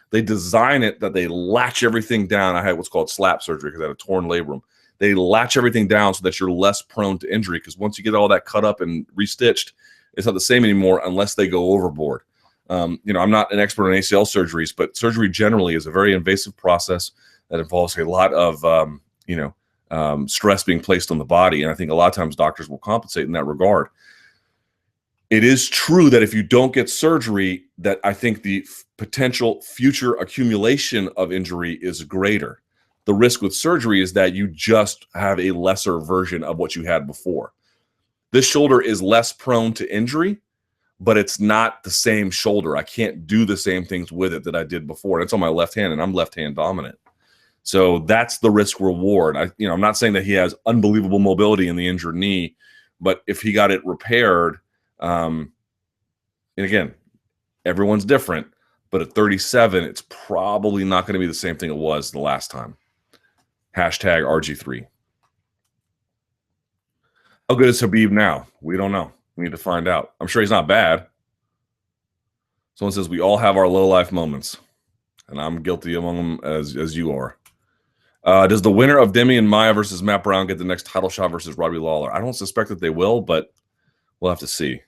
They design it that they latch everything down. I had what's called slap surgery because I had a torn labrum. They latch everything down so that you're less prone to injury, because once you get all that cut up and restitched, it's not the same anymore unless they go overboard. I'm not an expert in ACL surgeries, but surgery generally is a very invasive process that involves a lot of, stress being placed on the body. And I think a lot of times doctors will compensate in that regard. It is true that if you don't get surgery, that I think the potential future accumulation of injury is greater. The risk with surgery is that you just have a lesser version of what you had before. This shoulder is less prone to injury, but it's not the same shoulder. I can't do the same things with it that I did before. And it's on my left hand, and I'm left hand dominant. So that's the risk reward. I'm not saying that he has unbelievable mobility in the injured knee, but if he got it repaired, and again, everyone's different, but at 37, it's probably not going to be the same thing it was the last time. Hashtag RG3. How good is Khabib now? We don't know. We need to find out. I'm sure he's not bad. Someone says we all have our low-life moments, and I'm guilty among them as you are. Does the winner of Demian Maia versus Matt Brown get the next title shot versus Robbie Lawler? I don't suspect that they will, but we'll have to see.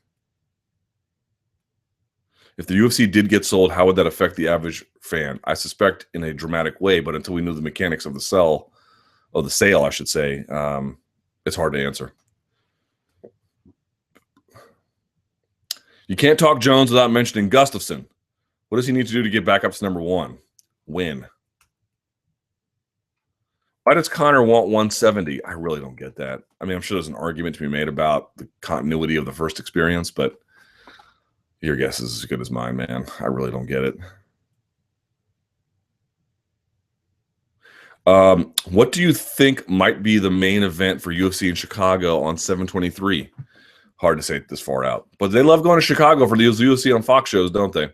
If the UFC did get sold, how would that affect the average fan? I suspect in a dramatic way, but until we knew the mechanics of the sale, I should say, it's hard to answer. You can't talk Jones without mentioning Gustafsson. What does he need to do to get back up to number one? Win. Why does Conor want 170? I really don't get that. I mean, I'm sure there's an argument to be made about the continuity of the first experience, but your guess is as good as mine, man. I really don't get it. What do you think might be the main event for UFC in Chicago on 7/23? Hard to say this far out, but they love going to Chicago for the UFC on Fox shows, don't they?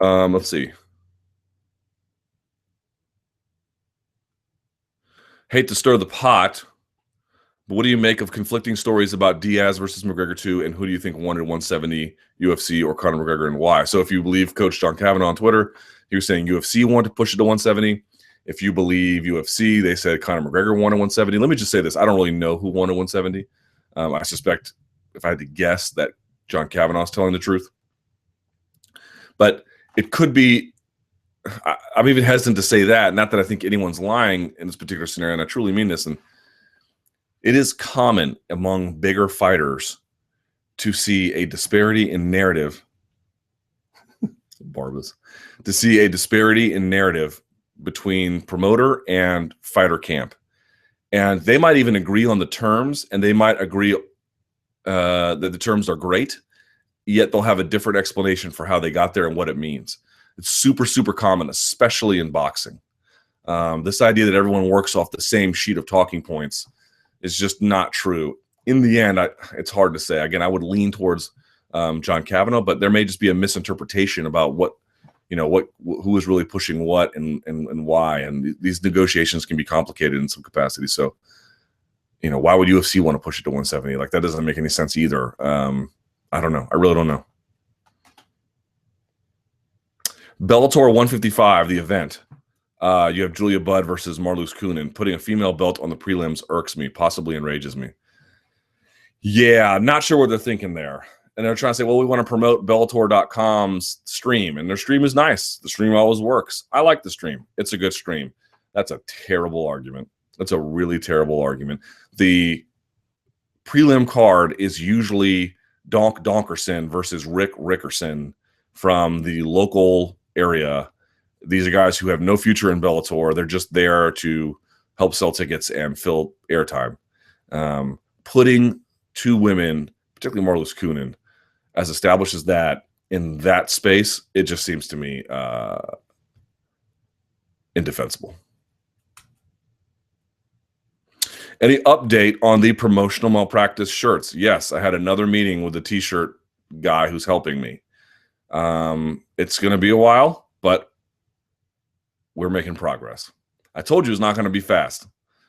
Let's see. Hate to stir the pot, but what do you make of conflicting stories about Diaz versus McGregor 2, and who do you think won at 170, UFC or Conor McGregor, and why? So if you believe Coach John Kavanaugh on Twitter, he was saying UFC wanted to push it to 170. If you believe UFC, they said Conor McGregor won at 170. Let me just say this. I don't really know who won at 170. I suspect, if I had to guess, that John Kavanaugh is telling the truth. But it could be, I'm even hesitant to say that. Not that I think anyone's lying in this particular scenario, and I truly mean this. And it is common among bigger fighters to see a disparity in narrative. Barbas. To see a disparity in narrative between promoter and fighter camp. And they might even agree on the terms, and they might agree that the terms are great, yet they'll have a different explanation for how they got there and what it means. It's super, super common, especially in boxing. This idea that everyone works off the same sheet of talking points is just not true. In the end, it's hard to say. Again, I would lean towards John Kavanaugh, but there may just be a misinterpretation about what, who is really pushing what and why. And these negotiations can be complicated in some capacity. So, why would UFC want to push it to 170? Like, that doesn't make any sense either. I don't know. I really don't know. Bellator 155, the event. You have Julia Budd versus Marloes Coenen. Putting a female belt on the prelims irks me, possibly enrages me. Yeah, I'm not sure what they're thinking there. And they're trying to say, well, we want to promote Bellator.com's stream. And their stream is nice. The stream always works. I like the stream. It's a good stream. That's a terrible argument. That's a really terrible argument. The prelim card is usually Donk Donkerson versus Rick Rickerson from the local area. These are guys who have no future in Bellator. They're just there to help sell tickets and fill airtime. Putting two women, particularly Marloes Coenen, as established as that in that space, it just seems to me indefensible. Any update on the promotional malpractice shirts? Yes, I had another meeting with the t-shirt guy who's helping me. It's going to be a while, but we're making progress. I told you it's not going to be fast.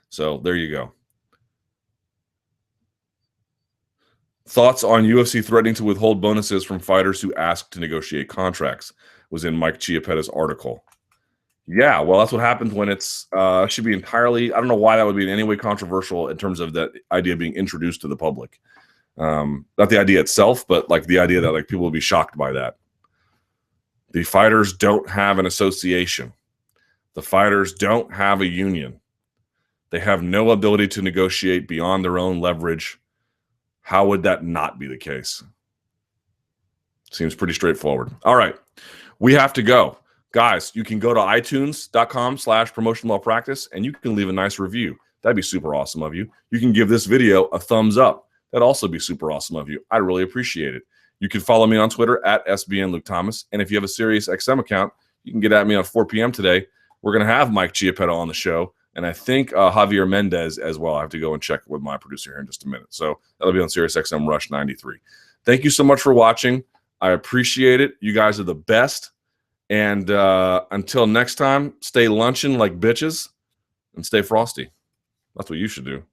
So there you go. Thoughts on UFC threatening to withhold bonuses from fighters who ask to negotiate contracts was in Mike Chiappetta's article. Yeah, well, that's what happens when it's should be entirely. I don't know why that would be in any way controversial in terms of that idea being introduced to the public. Not the idea itself, but like the idea that like people will be shocked by that. The fighters don't have an association. The fighters don't have a union. They have no ability to negotiate beyond their own leverage. How would that not be the case? Seems pretty straightforward. All right, we have to go. Guys, you can go to itunes.com/promotional malpractice and you can leave a nice review. That'd be super awesome of you. You can give this video a thumbs up. That'd also be super awesome of you. I'd really appreciate it. You can follow me on Twitter at SBNLukeThomas. And if you have a SiriusXM account, you can get at me on 4 p.m. today. We're going to have Mike Chiappetta on the show. And I think Javier Mendez as well. I have to go and check with my producer here in just a minute. So that'll be on SiriusXM Rush 93. Thank you so much for watching. I appreciate it. You guys are the best. And until next time, stay lunching like bitches and stay frosty. That's what you should do.